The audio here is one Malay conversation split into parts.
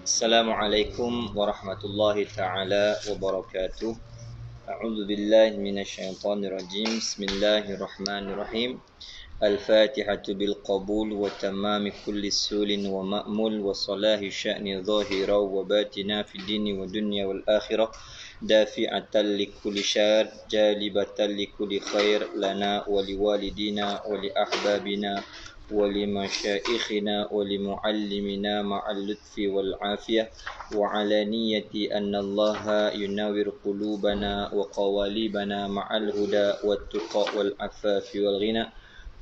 Assalamualaikum warahmatullahi ta'ala wabarakatuh. A'udzu billahi minasyaitonir rajim. Bismillahirrahmanirrahim. Al-Fatihatu bil qabul wa tamami kulli sulin wa ma'mul wa salahi sya'ni zahira wa batina fid dini wa dunya wal akhirah. Dafi'atan li kulli syar, jalibatan li kulli khair lana wa liwalidina wa li ahbabina ولمشائخنا ولمعلمنا مع اللطف والعافية وعلى نية أن الله ينور قلوبنا وقوالبنا مع الهدى والتقى والعفاف والغنى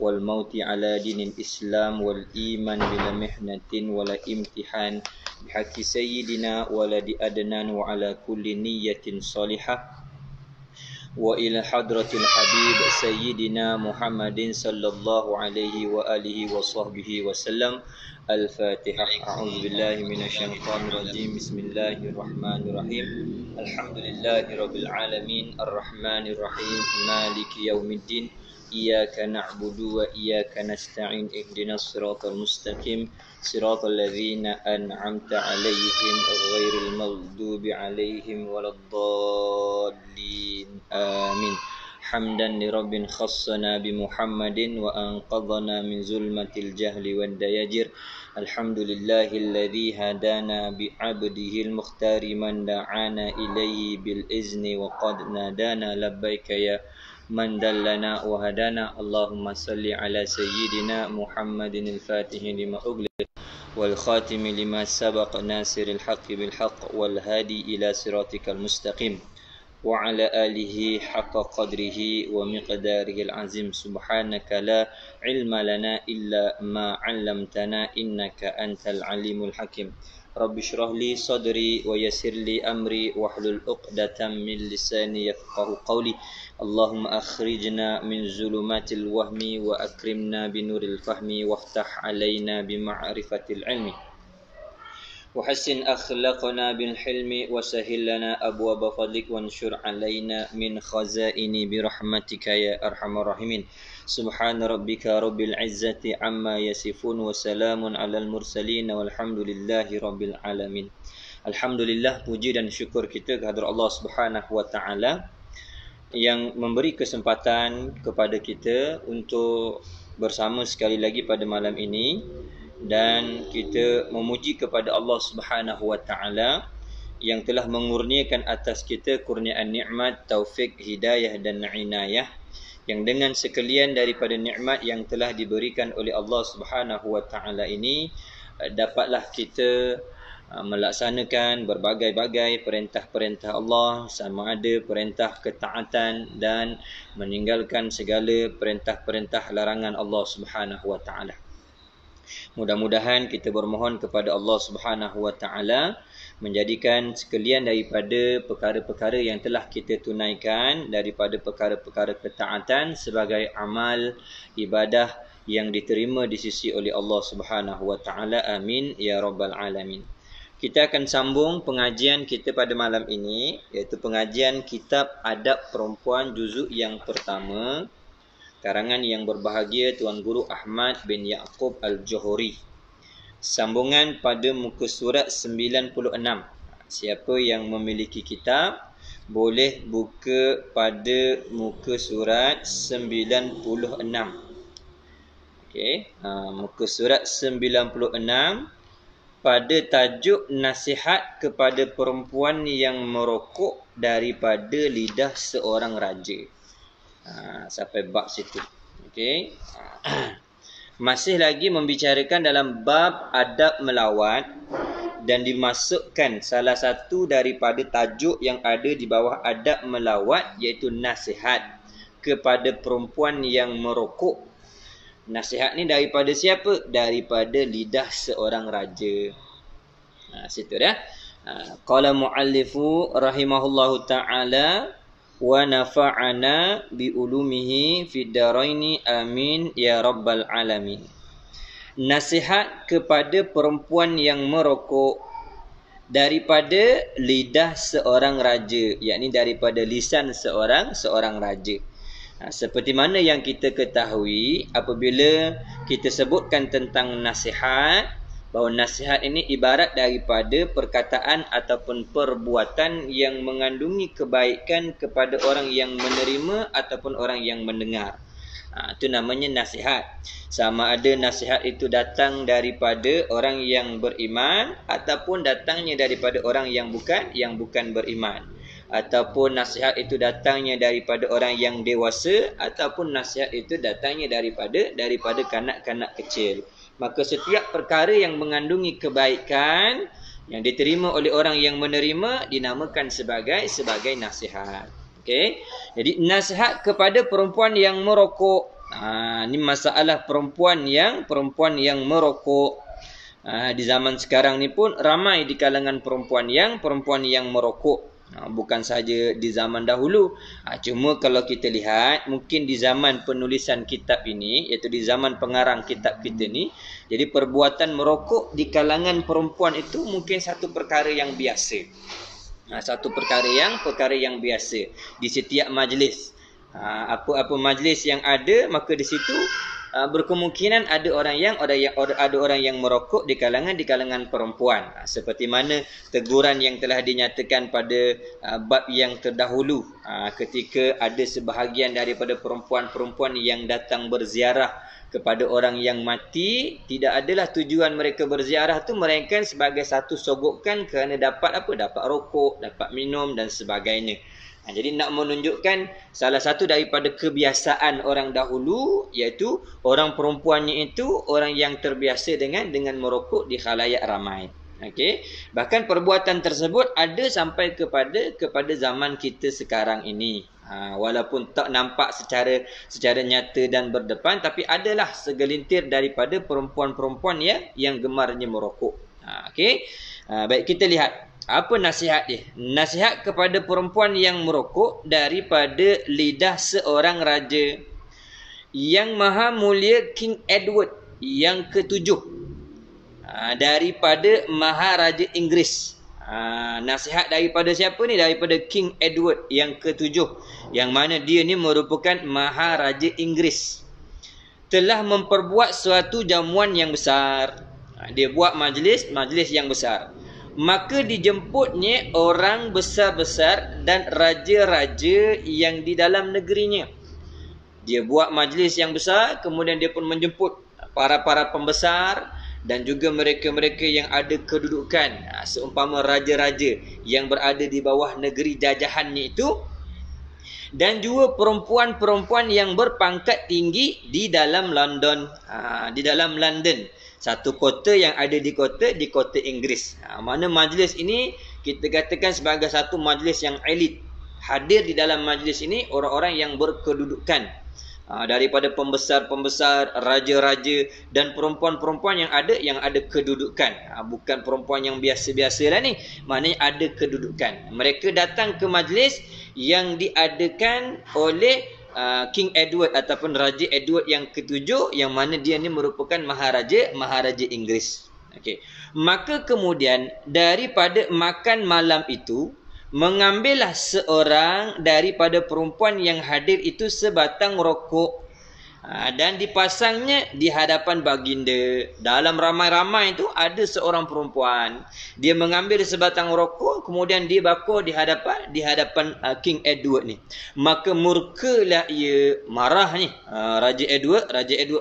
والموت على دين الإسلام والإيمان بلا محنة ولا امتحان بحق سيدنا ولد أدنان وعلى كل نية صالحة وإلى حضرة الحبيب سيدنا محمد صلى الله عليه وآله وصحبه وسلم. الفاتحة. أعوذ بالله من الشيطان الرجيم. بسم الله الرحمن الرحيم. الحمد لله رب العالمين الرحمن الرحيم مالك يوم الدين إياك نعبد وإياك نستعين اهدنا الصراط المستقيم صراط الذين أنعمت عليهم غير المغضوب عليهم ولا الضالين آمين. حمدا لرب خصنا بمحمد وأنقذنا من ظلمة الجهل والدياجر. الحمد لله الذي هدانا بعبده المختار من دعانا إليه بالإذن وقد نادانا لبيك يا من دلنا وهدانا. اللهم صل على سيدنا محمد الفاتح لما أغلق والخاتم لما سبق ناصر الحق بالحق والهادي إلى صراطك المستقيم وعلى آله حق قدره ومقداره العظيم. سبحانك لا علم لنا إلا ما علمتنا إنك أنت العليم الحكيم. رب اشرح لي صدري ويسر لي أمري واحلل عقدة من لساني يفقهوا قولي. اللهم أخرجنا من ظلمات الوهم وأكرمنا بنور الفهم وافتح علينا بمعرفة العلم وحسن أخلاقنا بالحلم وسهل لنا أبواب فضلك وانشر علينا من خزائن برحمتك يا أرحم الراحمين. سبحان ربك رب العزة عما يصفون وسلام على المرسلين والحمد لله رب العالمين. Alhamdulillah, puji dan syukur kita kehadrat Allah Subhanahu wa taala yang memberi kesempatan kepada kita untuk bersama sekali lagi pada malam ini, dan kita memuji kepada Allah Subhanahu wa taala yang telah mengurniakan atas kita kurniaan nikmat, taufik, hidayah dan inayah, yang dengan sekalian daripada nikmat yang telah diberikan oleh Allah Subhanahu wa taala ini dapatlah kita melaksanakan berbagai-bagai perintah-perintah Allah, sama ada perintah ketaatan dan meninggalkan segala perintah-perintah larangan Allah Subhanahu wa taala. Mudah-mudahan kita bermohon kepada Allah Subhanahu wa taala menjadikan sekalian daripada perkara-perkara yang telah kita tunaikan daripada perkara-perkara ketaatan sebagai amal ibadah yang diterima di sisi oleh Allah Subhanahu wa taala. Amin ya rabbal alamin. Kita akan sambung pengajian kita pada malam ini, iaitu pengajian kitab Adab Perempuan juzuk yang pertama, karangan yang berbahagia Tuan Guru Ahmad bin Yaqub Al-Johori. Sambungan pada muka surat 96. Siapa yang memiliki kitab boleh buka pada muka surat 96. Okey, muka surat 96 pada tajuk nasihat kepada perempuan yang merokok daripada lidah seorang raja. Sampai bab situ. Okey. Masih lagi membicarakan dalam bab adab melawat, dan dimasukkan salah satu daripada tajuk yang ada di bawah adab melawat, iaitu nasihat kepada perempuan yang merokok. Nasihat ni daripada siapa? Daripada lidah seorang raja. Situ dah. Qala muallifu rahimahullahu ta'ala wa nafa'ana bi ulumihi fid daraini amin ya rabbal alamin. Nasihat kepada perempuan yang merokok daripada lidah seorang raja, yakni daripada lisan seorang raja. Seperti mana yang kita ketahui, apabila kita sebutkan tentang nasihat, bahawa nasihat ini ibarat daripada perkataan ataupun perbuatan yang mengandungi kebaikan kepada orang yang menerima ataupun orang yang mendengar. Itu namanya nasihat. Sama ada nasihat itu datang daripada orang yang beriman ataupun datangnya daripada orang yang bukan beriman. Ataupun nasihat itu datangnya daripada orang yang dewasa ataupun nasihat itu datangnya daripada kanak-kanak kecil. Maka setiap perkara yang mengandungi kebaikan yang diterima oleh orang yang menerima dinamakan sebagai nasihat. Okey. Jadi nasihat kepada perempuan yang merokok. Ini masalah perempuan yang merokok. Di zaman sekarang ni pun ramai di kalangan perempuan yang merokok. Bukan saja di zaman dahulu. Cuma kalau kita lihat mungkin di zaman penulisan kitab ini, iaitu di zaman pengarang kitab kita ni, jadi perbuatan merokok di kalangan perempuan itu mungkin satu perkara yang biasa. Satu perkara yang biasa di setiap majlis. Apa-apa majlis yang ada, maka di situ berkemungkinan ada orang yang merokok di kalangan perempuan. Seperti mana teguran yang telah dinyatakan pada bab yang terdahulu, ketika ada sebahagian daripada perempuan-perempuan yang datang berziarah kepada orang yang mati, tidak adalah tujuan mereka berziarah tu melainkan sebagai satu sogokan kerana dapat rokok, dapat minum dan sebagainya. Jadi nak menunjukkan salah satu daripada kebiasaan orang dahulu, iaitu orang perempuannya itu orang yang terbiasa dengan merokok di khalayak ramai. Okey. Bahkan perbuatan tersebut ada sampai kepada zaman kita sekarang ini. Walaupun tak nampak secara nyata dan berdepan, tapi adalah segelintir daripada perempuan-perempuan yang gemarnya merokok. Okey. Baik, kita lihat apa nasihat dia. Nasihat kepada perempuan yang merokok daripada lidah seorang raja yang maha mulia, King Edward yang ke-7, daripada Maharaja Inggeris. Nasihat daripada siapa ni? Daripada King Edward yang ke-7, yang mana dia ni merupakan Maharaja Inggeris. Telah memperbuat suatu jamuan yang besar. Dia buat majlis yang besar. Maka dijemputnya orang besar-besar dan raja-raja yang di dalam negerinya. Dia buat majlis yang besar, kemudian dia pun menjemput para pembesar dan juga mereka-mereka yang ada kedudukan, seumpama raja-raja yang berada di bawah negeri jajahannya itu, dan juga perempuan-perempuan yang berpangkat tinggi di dalam London, satu kota yang ada di kota Inggeris. Mana majlis ini kita katakan sebagai satu majlis yang elit. Hadir di dalam majlis ini orang-orang yang berkedudukan, daripada pembesar-pembesar, raja-raja dan perempuan-perempuan yang ada kedudukan. Bukan perempuan yang biasa-biasa lah ni, maknanya ada kedudukan. Mereka datang ke majlis yang diadakan oleh King Edward ataupun Raja Edward yang ke-7, yang mana dia ni merupakan Maharaja Inggeris. Okey. Maka kemudian daripada makan malam itu, mengambillah seorang daripada perempuan yang hadir itu sebatang rokok, dan dipasangnya di hadapan baginda. Dalam ramai-ramai itu ada seorang perempuan. Dia mengambil sebatang rokok, kemudian dia bakar di hadapan King Edward ni. Maka murkalah ia, marah ni. Raja Edward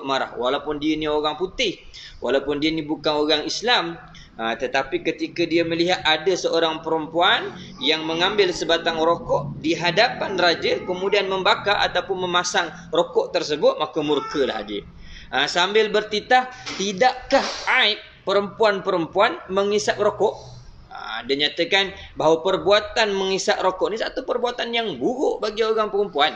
marah. Walaupun dia ni orang putih, walaupun dia ni bukan orang Islam, tetapi ketika dia melihat ada seorang perempuan yang mengambil sebatang rokok di hadapan raja, kemudian membakar ataupun memasang rokok tersebut, maka murkalah dia. Sambil bertitah, tidakkah aib perempuan-perempuan mengisap rokok? Dia nyatakan bahawa perbuatan mengisap rokok ni satu perbuatan yang buruk bagi orang perempuan.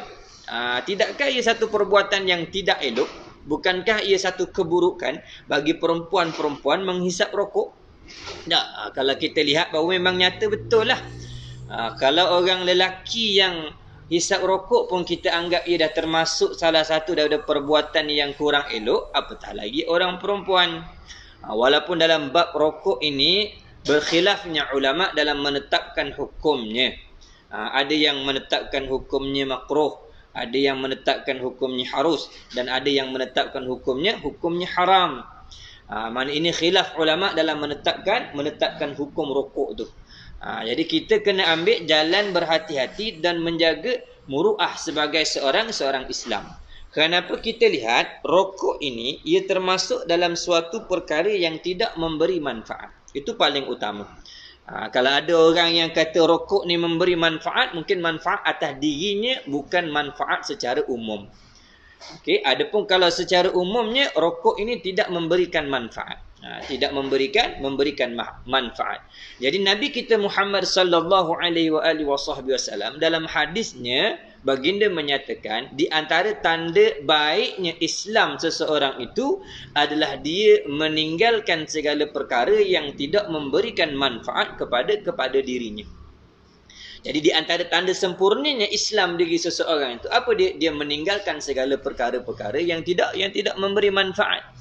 Tidakkah ia satu perbuatan yang tidak elok? Bukankah ia satu keburukan bagi perempuan-perempuan menghisap rokok? Tak, kalau kita lihat bahawa memang nyata betul lah. Kalau orang lelaki yang hisap rokok pun kita anggap ia dah termasuk salah satu daripada perbuatan yang kurang elok, apatah lagi orang perempuan. Walaupun dalam bab rokok ini berkhilafnya ulama dalam menetapkan hukumnya. Ada yang menetapkan hukumnya makruh, ada yang menetapkan hukumnya harus, dan ada yang menetapkan hukumnya haram. Mana ini khilaf ulama dalam menetapkan hukum rokok tu. Jadi kita kena ambil jalan berhati-hati dan menjaga muruah sebagai seorang Islam. Kenapa kita lihat rokok ini ia termasuk dalam suatu perkara yang tidak memberi manfaat. Itu paling utama. Kalau ada orang yang kata rokok ni memberi manfaat, mungkin manfaat atas dirinya, bukan manfaat secara umum. Okey, adapun kalau secara umumnya rokok ini tidak memberikan manfaat. Tidak memberikan manfaat. Jadi Nabi kita Muhammad sallallahu alaihi wasallam dalam hadisnya baginda menyatakan di antara tanda baiknya Islam seseorang itu adalah dia meninggalkan segala perkara yang tidak memberikan manfaat kepada dirinya. Jadi di antara tanda sempurnanya Islam diri seseorang itu apa dia meninggalkan segala perkara-perkara yang tidak memberi manfaat.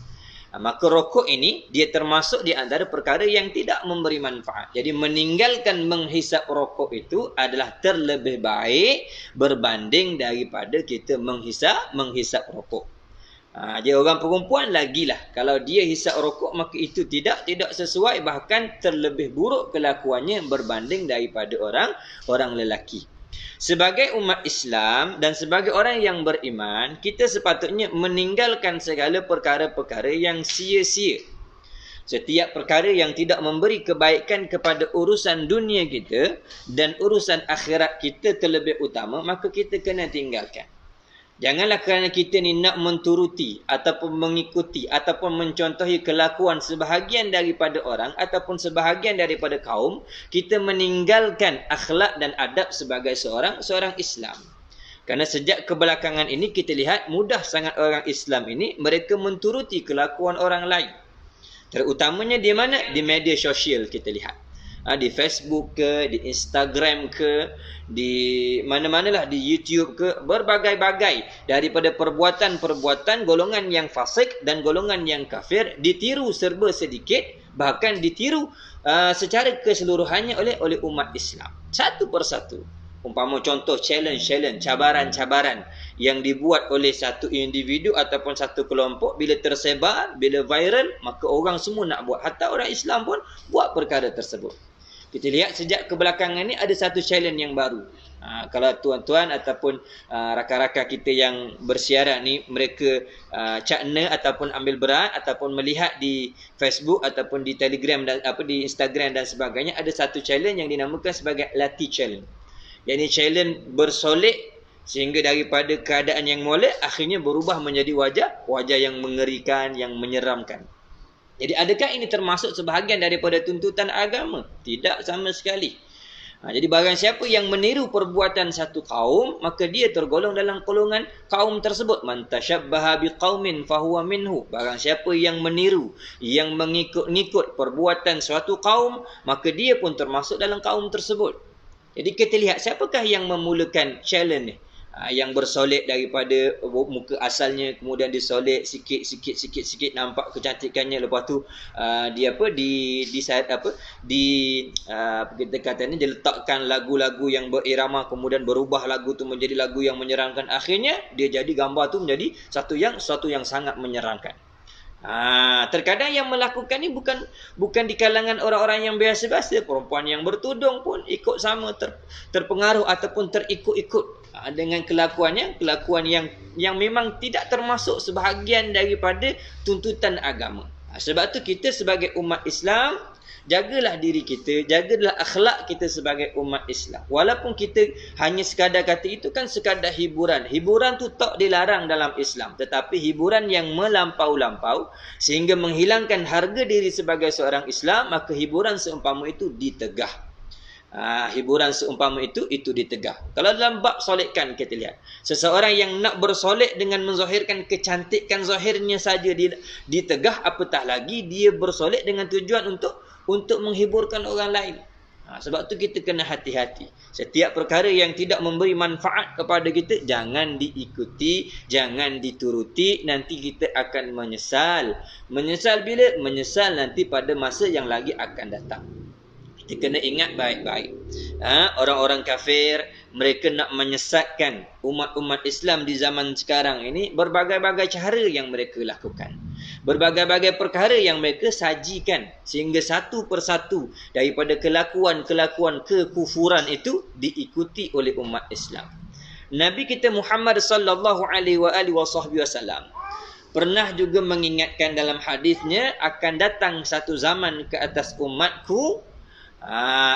Maka rokok ini dia termasuk di antara perkara yang tidak memberi manfaat. Jadi meninggalkan menghisap rokok itu adalah terlebih baik berbanding daripada kita menghisap rokok. Jadi orang perempuan lagilah, kalau dia hisap rokok maka itu tidak sesuai, bahkan terlebih buruk kelakuannya berbanding daripada orang lelaki. Sebagai umat Islam dan sebagai orang yang beriman, kita sepatutnya meninggalkan segala perkara-perkara yang sia-sia. Setiap perkara yang tidak memberi kebaikan kepada urusan dunia kita dan urusan akhirat kita terlebih utama, maka kita kena tinggalkan. Janganlah kerana kita ni nak menturuti ataupun mengikuti ataupun mencontohi kelakuan sebahagian daripada orang ataupun sebahagian daripada kaum, kita meninggalkan akhlak dan adab sebagai seorang Islam. Kerana sejak kebelakangan ini kita lihat mudah sangat orang Islam ini mereka menturuti kelakuan orang lain. Terutamanya di mana? Di media sosial kita lihat. Di Facebook ke, di Instagram ke, di mana-manalah, di YouTube ke, berbagai-bagai daripada perbuatan-perbuatan golongan yang fasik dan golongan yang kafir ditiru serba sedikit, bahkan ditiru secara keseluruhannya oleh umat Islam. Satu persatu. Umpama contoh challenge, cabaran-cabaran yang dibuat oleh satu individu ataupun satu kelompok, bila tersebar, bila viral, maka orang semua nak buat. Hatta orang Islam pun buat perkara tersebut. Kita lihat sejak kebelakangan ni ada satu challenge yang baru. Kalau tuan-tuan ataupun rakan-rakan kita yang bersiaran ni, mereka cakna ataupun ambil berat ataupun melihat di Facebook ataupun di Telegram dan di Instagram dan sebagainya, ada satu challenge yang dinamakan sebagai Lati Challenge. Yang challenge bersolek sehingga daripada keadaan yang molek akhirnya berubah menjadi wajah yang mengerikan, yang menyeramkan. Jadi adakah ini termasuk sebahagian daripada tuntutan agama? Tidak sama sekali. Jadi barang siapa yang meniru perbuatan satu kaum, maka dia tergolong dalam golongan kaum tersebut. Man tashabbaha biqaumin fahuwa minhu. Barang siapa yang meniru, yang mengikut perbuatan suatu kaum, maka dia pun termasuk dalam kaum tersebut. Jadi kita lihat siapakah yang memulakan challenge ni? Yang bersolek daripada muka asalnya, kemudian disolek sikit nampak kecantikannya, lepas tu kita katanya diletakkan lagu-lagu yang berirama, kemudian berubah lagu tu menjadi lagu yang menyeramkan, akhirnya dia jadi gambar tu menjadi satu yang sangat menyeramkan. Terkadang yang melakukan ni bukan di kalangan orang-orang yang biasa-biasa. Perempuan yang bertudung pun ikut sama, terpengaruh ataupun terikut-ikut dengan kelakuan yang memang tidak termasuk sebahagian daripada tuntutan agama. Sebab tu kita sebagai umat Islam, jagalah diri kita, jagalah akhlak kita sebagai umat Islam. Walaupun kita hanya sekadar kata itu kan sekadar hiburan. Hiburan tu tak dilarang dalam Islam. Tetapi hiburan yang melampau-lampau sehingga menghilangkan harga diri sebagai seorang Islam, maka hiburan seumpama itu ditegah. Hiburan seumpama itu ditegah. Kalau dalam bab solekan kita lihat, seseorang yang nak bersolek dengan menzahirkan kecantikan zahirnya saja ditegah, apatah lagi dia bersolek dengan tujuan untuk menghiburkan orang lain. Sebab tu kita kena hati-hati. Setiap perkara yang tidak memberi manfaat kepada kita, jangan diikuti, jangan dituruti. Nanti kita akan menyesal. Menyesal bila? Menyesal nanti pada masa yang lagi akan datang. Kita kena ingat baik-baik. Orang-orang kafir, mereka nak menyesatkan umat-umat Islam di zaman sekarang ini, berbagai-bagai cara yang mereka lakukan. Berbagai-bagai perkara yang mereka sajikan sehingga satu persatu daripada kelakuan-kelakuan kekufuran itu diikuti oleh umat Islam. Nabi kita Muhammad sallallahu alaihi wasallam pernah juga mengingatkan dalam hadisnya, akan datang satu zaman ke atas umatku,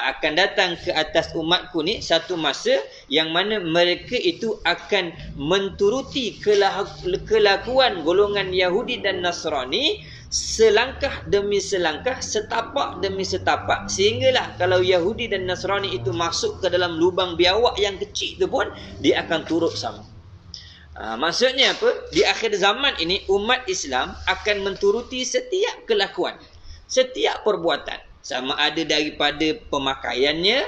akan datang ke atas umatku ni satu masa yang mana mereka itu akan menturuti kelakuan golongan Yahudi dan Nasrani selangkah demi selangkah, setapak demi setapak, sehinggalah kalau Yahudi dan Nasrani itu masuk ke dalam lubang biawak yang kecil tu pun dia akan turut sama. Maksudnya apa? Di akhir zaman ini umat Islam akan menturuti setiap kelakuan, setiap perbuatan, sama ada daripada pemakaiannya,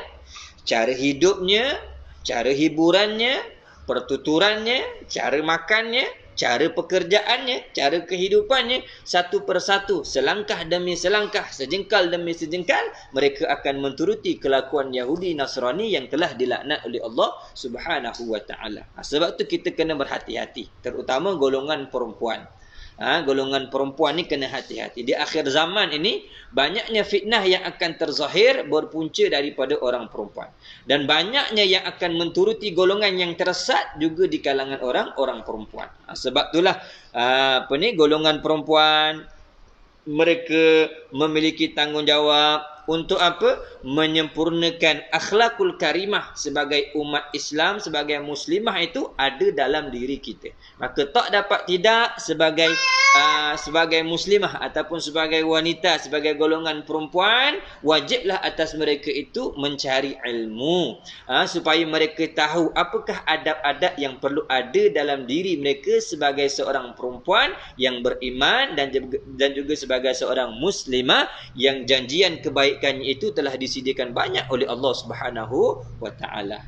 cara hidupnya, cara hiburannya, pertuturannya, cara makannya, cara pekerjaannya, cara kehidupannya, satu persatu, selangkah demi selangkah, sejengkal demi sejengkal, mereka akan menturuti kelakuan Yahudi Nasrani yang telah dilaknat oleh Allah Subhanahu wa taala. Sebab tu kita kena berhati-hati, terutama golongan perempuan. Golongan perempuan ni kena hati-hati. Di akhir zaman ini banyaknya fitnah yang akan terzahir berpunca daripada orang perempuan, dan banyaknya yang akan menturuti golongan yang tersesat juga di kalangan orang perempuan. Sebab itulah golongan perempuan mereka memiliki tanggungjawab untuk apa? Menyempurnakan akhlakul karimah sebagai umat Islam, sebagai muslimah itu ada dalam diri kita. Maka tak dapat tidak sebagai muslimah ataupun sebagai wanita, sebagai golongan perempuan, wajiblah atas mereka itu mencari ilmu supaya mereka tahu apakah adab-adab yang perlu ada dalam diri mereka sebagai seorang perempuan yang beriman dan juga sebagai seorang muslimah yang janjian kebaikannya itu telah disediakan banyak oleh Allah Subhanahu wa taala.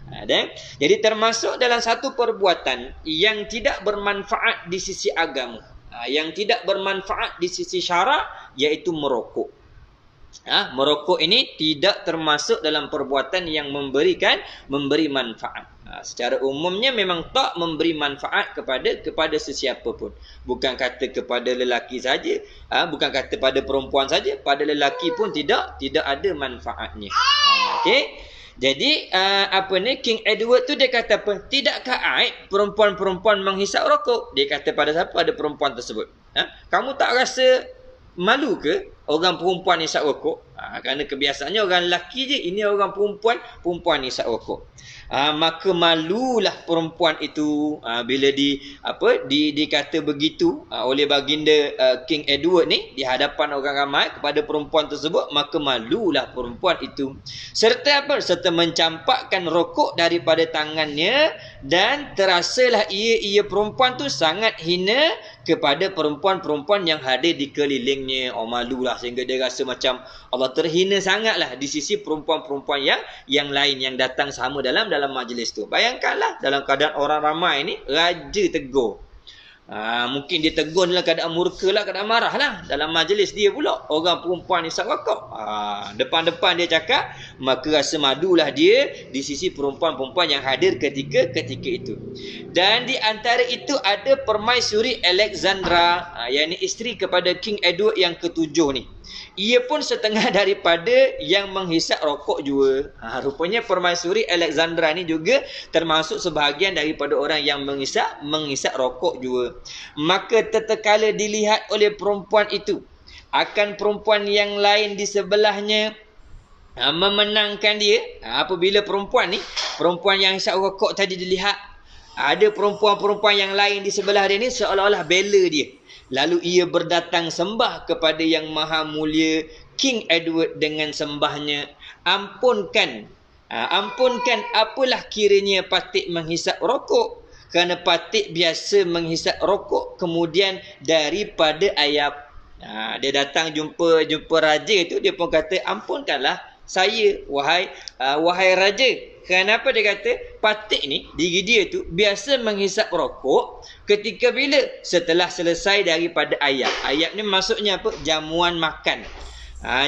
Jadi termasuk dalam satu perbuatan yang tidak bermanfaat di sisi agama, yang tidak bermanfaat di sisi syarak, iaitu merokok. Merokok ini tidak termasuk dalam perbuatan yang memberi manfaat. Secara umumnya memang tak memberi manfaat kepada sesiapa pun. Bukan kata kepada lelaki saja, bukan kata pada perempuan saja, pada lelaki pun tidak ada manfaatnya. Okey. Jadi King Edward tu dia kata apa? Tidakkah aib perempuan-perempuan menghisap rokok? Dia kata pada siapa? Ada perempuan tersebut. Kamu tak rasa malu ke orang perempuan hisap rokok? Kerana kebiasaannya orang lelaki je, ini orang perempuan hisap rokok. Maka malulah perempuan itu bila dikata begitu oleh baginda King Edward ni di hadapan orang ramai kepada perempuan tersebut, maka malulah perempuan itu. Serta apa? Serta mencampakkan rokok daripada tangannya, dan terasalah ia perempuan tu sangat hina kepada perempuan-perempuan yang hadir di kelilingnya. Malulah sehingga dia rasa macam Allah terhina sangatlah di sisi perempuan-perempuan yang lain yang datang sama dalam majlis tu. Bayangkanlah dalam keadaan orang ramai ni, raja tegur. Mungkin dia tegur dalam keadaan murka lah, keadaan marah lah. Dalam majlis dia pula orang perempuan hisap rokok. Depan-depan dia cakap, maka rasa madulah dia di sisi perempuan-perempuan yang hadir ketika itu. Dan di antara itu ada Permaisuri Alexandra, yang ini isteri kepada King Edward yang ke-7 ni. Ia pun setengah daripada yang menghisap rokok juga. Rupanya Permaisuri Alexandra ni juga termasuk sebahagian daripada orang yang menghisap rokok juga. Maka tatkala dilihat oleh perempuan itu akan perempuan yang lain di sebelahnya memenangkan dia, apabila perempuan yang hisap rokok tadi dilihat ada perempuan-perempuan yang lain di sebelah dia ni seolah-olah bela dia, lalu ia berdatang sembah kepada yang maha mulia King Edward dengan sembahnya, ampunkan apalah kiranya Patik menghisap rokok, kerana Patik biasa menghisap rokok kemudian daripada ayap. Dia datang jumpa raja itu, dia pun kata, ampunkanlah saya wahai raja. Kenapa dia kata Patik ni, diri dia tu biasa menghisap rokok ketika bila setelah selesai daripada ayap. Ayap ni maksudnya apa? Jamuan makan.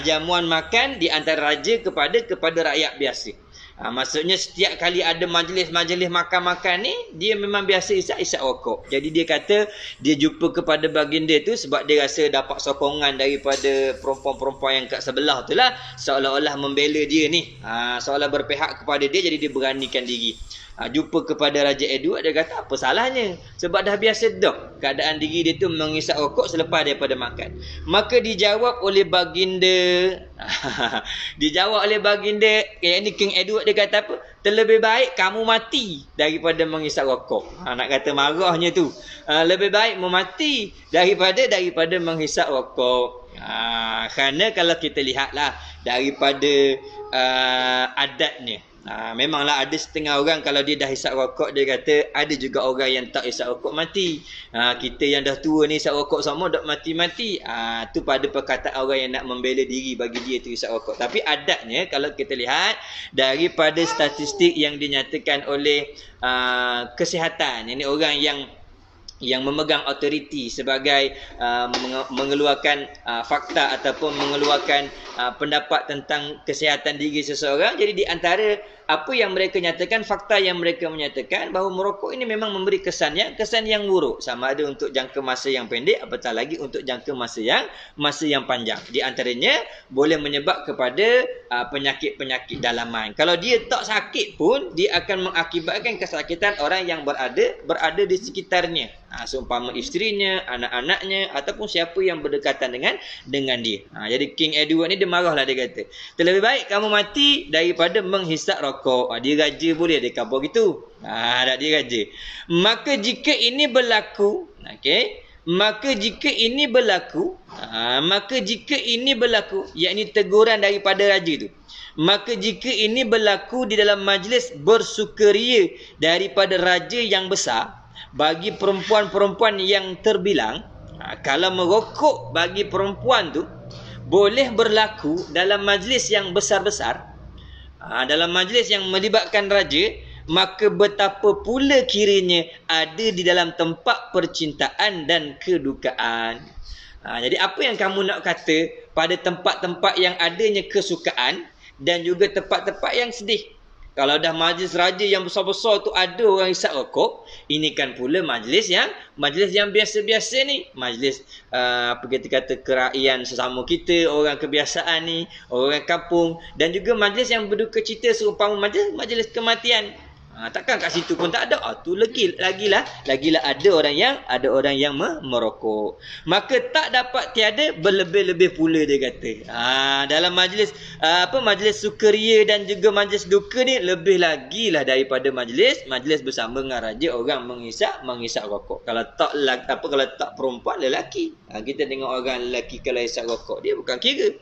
Jamuan makan di antara raja kepada rakyat biasa. Maksudnya setiap kali ada majlis-majlis makan-makan ni, dia memang biasa isap rokok. Jadi dia kata dia jumpa kepada baginda tu sebab dia rasa dapat sokongan daripada perempuan-perempuan yang kat sebelah tu lah, seolah-olah membela dia ni, seolah berpihak kepada dia, jadi dia beranikan diri. Jumpa kepada Raja Edward, dia kata apa salahnya, sebab dah biasa dah keadaan diri dia tu mengisap rokok selepas daripada makan. Maka dijawab oleh baginda yakni King Edward, dia kata apa, terlebih baik kamu mati daripada mengisap rokok. Nak kata marahnya tu, lebih baik memati daripada menghisap rokok. Kerana kalau kita lihatlah daripada adatnya, memanglah ada setengah orang kalau dia dah hisap rokok, dia kata ada juga orang yang tak hisap rokok mati. Kita yang dah tua ni hisap rokok sama dak mati-mati. Tu pada perkataan orang yang nak membela diri bagi dia tu hisap rokok. Tapi adatnya kalau kita lihat daripada statistik yang dinyatakan oleh kesihatan, ini orang yang memegang autoriti sebagai mengeluarkan fakta ataupun mengeluarkan pendapat tentang kesihatan diri seseorang. Jadi di antara apa yang mereka nyatakan, fakta yang mereka menyatakan bahawa merokok ini memang memberi kesan yang buruk, sama ada untuk jangka masa yang pendek apatah lagi untuk jangka masa yang panjang. Di antaranya boleh menyebab kepada penyakit-penyakit dalaman. Kalau dia tak sakit pun, dia akan mengakibatkan kesakitan orang yang berada di sekitarnya, seumpama isterinya, anak-anaknya ataupun siapa yang berdekatan dengan dia. Jadi King Edward ni dia marahlah, dia kata terlebih baik kamu mati daripada menghisap rokok. Dia raja boleh dia kata begitu. Tak, dia raja. Maka jika ini berlaku, yakni teguran daripada raja tu. Maka jika ini berlaku di dalam majlis bersukaria daripada raja yang besar bagi perempuan-perempuan yang terbilang, kalau merokok bagi perempuan tu boleh berlaku dalam majlis yang besar-besar, dalam majlis yang melibatkan raja, maka betapa pula kiranya ada di dalam tempat percintaan dan kedukaan. Jadi apa yang kamu nak kata pada tempat-tempat yang adanya kesukaan dan juga tempat-tempat yang sedih? Kalau dah majlis raja yang besar-besar tu ada orang hisap rokok, ini kan pula majlis yang biasa-biasa ni, majlis apa kita kata kerakyatan sesama kita, orang kebiasaan ni, orang kampung, dan juga majlis yang berduka cita seumpama majlis kematian. Takkan kat situ pun tak ada. Tu lagilah ada orang yang merokok. Maka tak dapat tiada berlebih-lebih pula, dia kata. Dalam majlis majlis sukaria dan juga majlis duka ni lebih lagi lah daripada majlis bersama dengan raja orang menghisap rokok. Kalau tak perempuan, lelaki. Kita tengok orang lelaki kalau hisap rokok, dia bukan kira.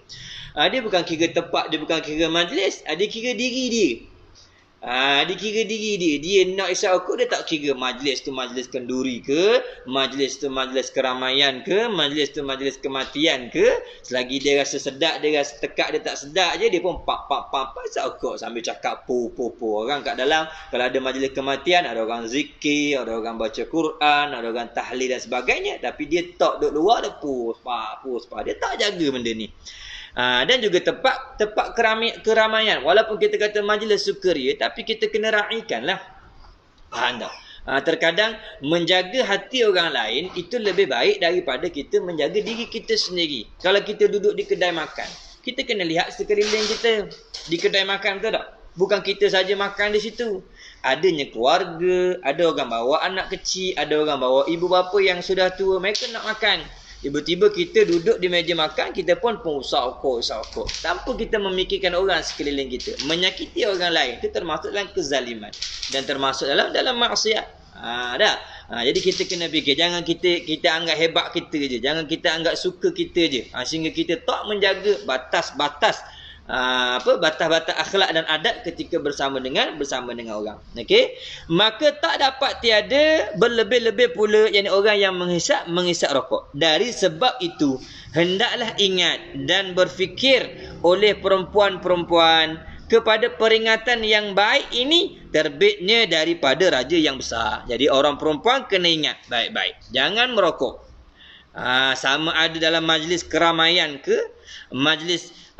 Dia bukan kira tempat, dia bukan kira majlis, dia kira diri dia. Dia kira diri dia. Dia nak hisap rokok, dia tak kira majlis tu majlis kenduri ke, majlis tu majlis keramaian ke, majlis tu majlis kematian ke. Selagi dia rasa sedap, dia rasa tekak, dia tak sedap je, dia pun pak hisap rokok sambil cakap po. Orang kat dalam, kalau ada majlis kematian, ada orang zikir, ada orang baca Quran, ada orang tahlil dan sebagainya. Tapi dia tak duduk luar, dia pus. Dia tak jaga benda ni. Dan juga tempat keramaian. Walaupun kita kata majlis sukaria, tapi kita kena raikanlah. Terkadang menjaga hati orang lain itu lebih baik daripada kita menjaga diri kita sendiri. Kalau kita duduk di kedai makan, kita kena lihat sekeliling kita. Di kedai makan, betul tak? Bukan kita saja makan di situ. Adanya keluarga, ada orang bawa anak kecil, ada orang bawa ibu bapa yang sudah tua, mereka nak makan. Tiba-tiba kita duduk di meja makan, kita pun usah rokok. Tanpa kita memikirkan orang sekeliling kita. Menyakiti orang lain, itu termasuk dalam kezaliman. Dan termasuk dalam maksiat. Jadi kita kena fikir, jangan kita anggap hebat kita je. Jangan kita anggap suka kita je. Sehingga kita tak menjaga batas-batas batas-batas akhlak dan adat ketika bersama dengan orang. Okey, maka tak dapat tiada berlebih-lebih pula yakni orang yang menghisap rokok. Dari sebab itu hendaklah ingat dan berfikir oleh perempuan-perempuan kepada peringatan yang baik ini terbitnya daripada raja yang besar. Jadi orang perempuan kena ingat baik-baik, jangan merokok. Sama ada dalam majlis keramaian ke, majlis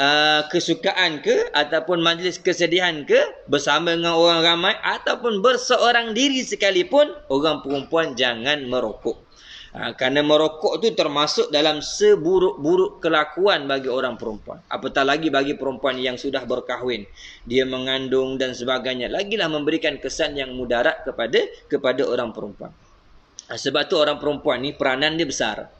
kesukaan ke ataupun majlis kesedihan ke bersama dengan orang ramai ataupun berseorang diri sekalipun, orang perempuan jangan merokok. Kerana merokok tu termasuk dalam seburuk-buruk kelakuan bagi orang perempuan. Apatah lagi bagi perempuan yang sudah berkahwin, dia mengandung dan sebagainya, lagilah memberikan kesan yang mudarat kepada orang perempuan. Sebab tu orang perempuan ni peranan dia besar.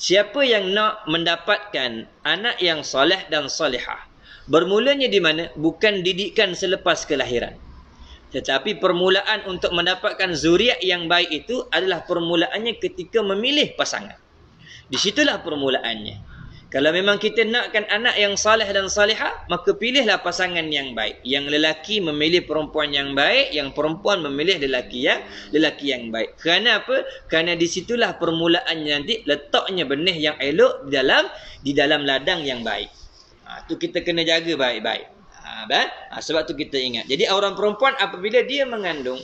Siapa yang nak mendapatkan anak yang soleh dan solehah, bermulanya di mana? Bukan didikan selepas kelahiran. Tetapi permulaan untuk mendapatkan zuriat yang baik itu adalah permulaannya ketika memilih pasangan. Di situlah permulaannya. Kalau memang kita nakkan anak yang saleh dan salihah, maka pilihlah pasangan yang baik. Yang lelaki memilih perempuan yang baik, yang perempuan memilih lelaki yang baik. Kerana apa? Kerana di situlah permulaannya nanti letaknya benih yang elok di dalam ladang yang baik. Tu kita kena jaga baik-baik. Sebab tu kita ingat. Jadi orang perempuan apabila dia mengandung,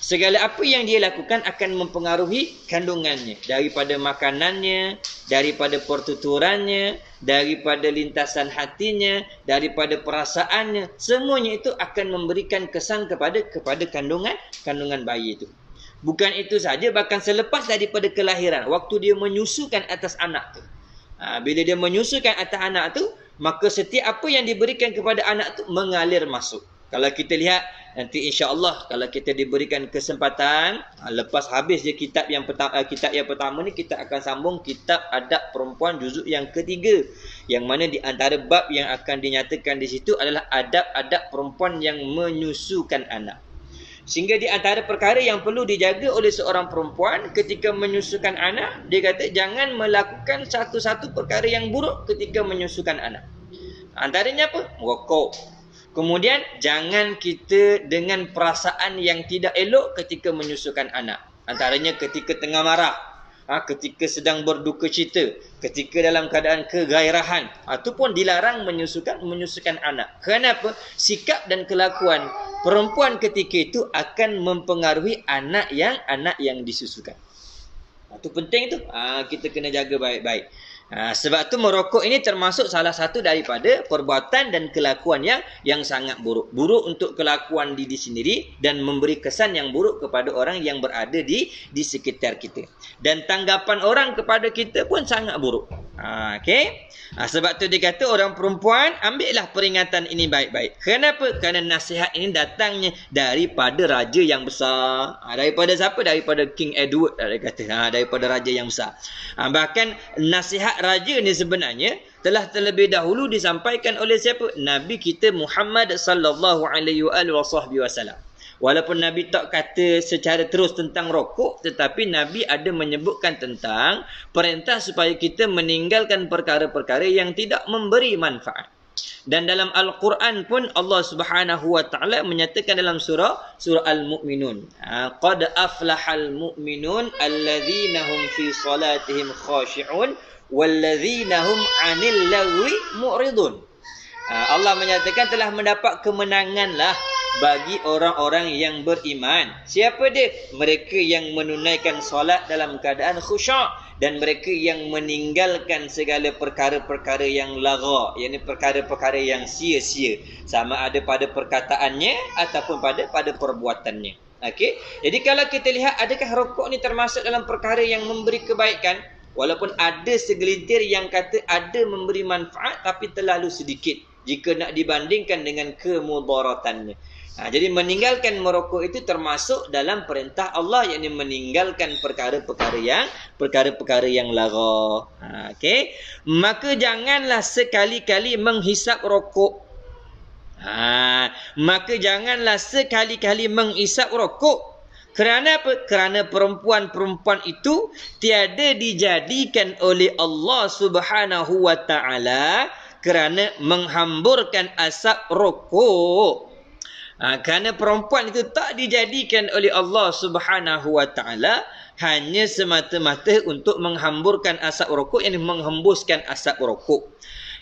segala apa yang dia lakukan akan mempengaruhi kandungannya. Daripada makanannya, daripada pertuturannya, daripada lintasan hatinya, daripada perasaannya. Semuanya itu akan memberikan kesan kepada kandungan bayi itu. Bukan itu saja, bahkan selepas daripada kelahiran, waktu dia menyusukan atas anak tu. Bila dia menyusukan atas anak tu, maka setiap apa yang diberikan kepada anak tu mengalir masuk. Kalau kita lihat nanti insya-Allah, kalau kita diberikan kesempatan, lepas habis je kitab yang pertama ni, kita akan sambung kitab adab perempuan juzuk yang ketiga, yang mana di antara bab yang akan dinyatakan di situ adalah adab-adab perempuan yang menyusukan anak. Sehingga di antara perkara yang perlu dijaga oleh seorang perempuan ketika menyusukan anak, dia kata jangan melakukan satu-satu perkara yang buruk ketika menyusukan anak. Antaranya apa? Merokok. Kemudian jangan kita dengan perasaan yang tidak elok ketika menyusukan anak. Antaranya ketika tengah marah, ketika sedang berduka cita, ketika dalam keadaan kegairahan, itu pun dilarang menyusukan anak. Kenapa? Sikap dan kelakuan perempuan ketika itu akan mempengaruhi anak yang disusukan. Itu penting tu. Kita kena jaga baik-baik. Sebab tu merokok ini termasuk salah satu daripada perbuatan dan kelakuan yang sangat buruk. Buruk untuk kelakuan diri sendiri dan memberi kesan yang buruk kepada orang yang berada di sekitar kita. Dan tanggapan orang kepada kita pun sangat buruk. Okey. Sebab tu dia kata orang perempuan ambillah peringatan ini baik-baik. Kenapa? Kerana nasihat ini datangnya daripada raja yang besar. Daripada siapa? Daripada King Edward, dia kata. Daripada raja yang besar. Bahkan nasihat raja ni sebenarnya telah terlebih dahulu disampaikan oleh siapa? Nabi kita Muhammad sallallahu alaihi wasallam. Walaupun Nabi tak kata secara terus tentang rokok, tetapi Nabi ada menyebutkan tentang perintah supaya kita meninggalkan perkara-perkara yang tidak memberi manfaat. Dan dalam Al-Quran pun Allah Subhanahu wa taala menyatakan dalam surah Al-Mu'minun, qad aflahal mu'minun alladzina hum fi salatihim khashi'un walladzina hum 'anil lagwi mu'ridun. Allah menyatakan telah mendapat kemenanganlah bagi orang-orang yang beriman. Siapa dia? Mereka yang menunaikan solat dalam keadaan khusyuk dan mereka yang meninggalkan segala perkara-perkara yang lagha, yakni perkara-perkara yang sia-sia, sama ada pada perkataannya ataupun pada perbuatannya. Okey. Jadi kalau kita lihat, adakah rokok ni termasuk dalam perkara yang memberi kebaikan? Walaupun ada segelintir yang kata ada memberi manfaat, tapi terlalu sedikit jika nak dibandingkan dengan kemudaratannya. Jadi meninggalkan merokok itu termasuk dalam perintah Allah, yakni meninggalkan perkara-perkara yang lara. Okey. Maka janganlah sekali-kali menghisap rokok. Maka janganlah sekali-kali menghisap rokok. Kerana apa? Kerana perempuan-perempuan itu tiada dijadikan oleh Allah Subhanahu wa taala kerana menghamburkan asap rokok. Kerana perempuan itu tak dijadikan oleh Allah Subhanahu wa taala hanya semata-mata untuk menghamburkan asap rokok, yang menghembuskan asap rokok.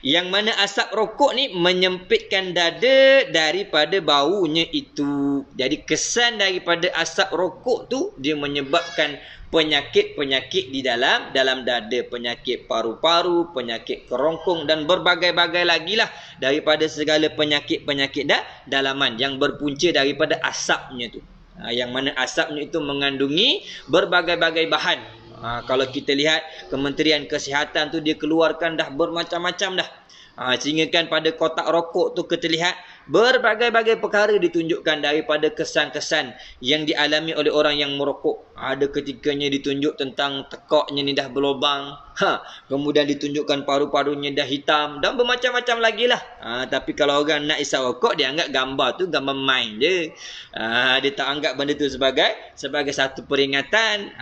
Yang mana asap rokok ni menyempitkan dada daripada baunya itu. Jadi kesan daripada asap rokok tu dia menyebabkan penyakit-penyakit di dalam dada, penyakit paru-paru, penyakit kerongkong dan berbagai-bagai lagi lah daripada segala penyakit-penyakit dalaman yang berpunca daripada asapnya tu. Yang mana asapnya itu mengandungi berbagai-bagai bahan. Kalau kita lihat Kementerian Kesihatan tu dia keluarkan dah bermacam-macam dah. Sehingga kan pada kotak rokok tu kita lihat berbagai-bagai perkara ditunjukkan daripada kesan-kesan yang dialami oleh orang yang merokok. Ada ketikanya ditunjuk tentang tekaknya ni dah berlubang. Kemudian ditunjukkan paru-parunya dah hitam dan bermacam-macam lagi lah. Tapi kalau orang nak isap rokok, dia anggap gambar tu gambar main je. Dia tak anggap benda tu sebagai satu peringatan.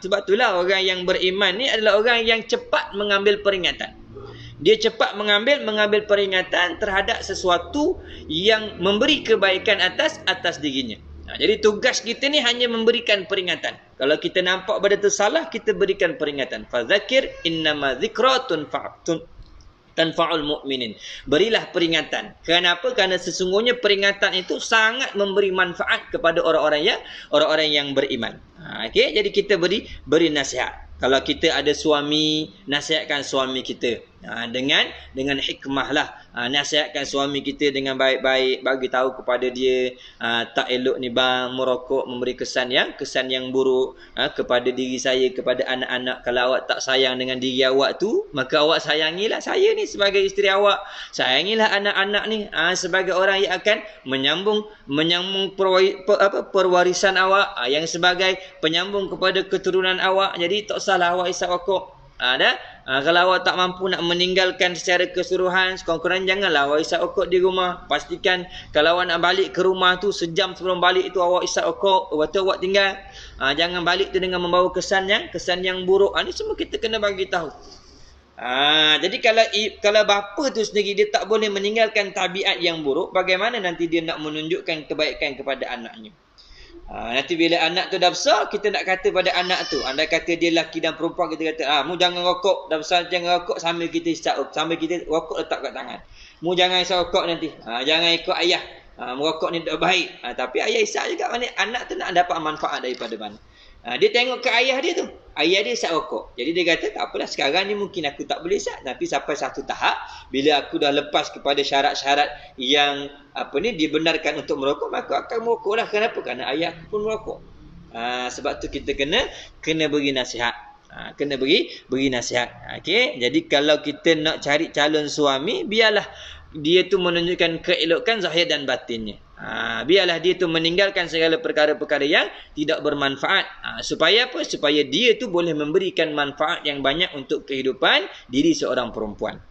Sebab itulah orang yang beriman ni adalah orang yang cepat mengambil peringatan. Dia cepat mengambil peringatan terhadap sesuatu yang memberi kebaikan atas dirinya. Jadi tugas kita ni hanya memberikan peringatan. Kalau kita nampak benda tu salah, kita berikan peringatan. Fadzakir innama dzikra tanfa'ul mu'minin. Berilah peringatan. Kenapa? Kerana sesungguhnya peringatan itu sangat memberi manfaat kepada orang-orang yang beriman. Okey, jadi kita beri nasihat. Kalau kita ada suami, nasihatkan suami kita dengan hikmah lah. Nasihatkan suami kita dengan baik-baik, bagi tahu kepada dia tak elok ni bang merokok, memberi kesan yang buruk kepada diri saya, kepada anak-anak. Kalau awak tak sayang dengan diri awak tu, maka awak sayangilah saya ni sebagai isteri awak. Sayangilah anak-anak ni sebagai orang yang akan menyambung perwarisan awak, yang sebagai penyambung kepada keturunan awak. Jadi tak salah awak isap rokok. Kalau awak tak mampu nak meninggalkan secara keseluruhan, sekurang-kurang janganlah awak isap rokok di rumah. Pastikan kalau awak nak balik ke rumah tu, sejam sebelum balik tu awak isap rokok, lepas tu awak tinggal. Jangan balik tu dengan membawa kesan yang buruk. Ini semua kita kena bagi tahu. Jadi kalau bapa tu sendiri dia tak boleh meninggalkan tabiat yang buruk, bagaimana nanti dia nak menunjukkan kebaikan kepada anaknya? Nanti bila anak tu dah besar, kita nak kata pada anak tu, andai kata dia lelaki dan perempuan, kita kata mu jangan rokok, dah besar jangan rokok, sambil kita isap, sambil kita rokok letak kat tangan. Mu jangan isap rokok nanti, jangan ikut ayah, merokok ni tak baik. Tapi ayah isap juga, mana anak tu nak dapat manfaat daripada mana. Dia tengok ke ayah dia tu, ayah dia isap rokok. Jadi dia kata tak apalah, sekarang ni mungkin aku tak boleh isap, tapi sampai satu tahap bila aku dah lepas kepada syarat-syarat yang dibenarkan untuk merokok, maka akan merokoklah. Kenapa? Kerana ayah aku pun merokok. Sebab tu kita kena beri nasihat. Kena beri nasihat. Okey, jadi kalau kita nak cari calon suami, biarlah dia tu menunjukkan keelokan zahir dan batinnya. Biarlah dia tu meninggalkan segala perkara-perkara yang tidak bermanfaat. Supaya apa? Supaya dia tu boleh memberikan manfaat yang banyak untuk kehidupan diri seorang perempuan.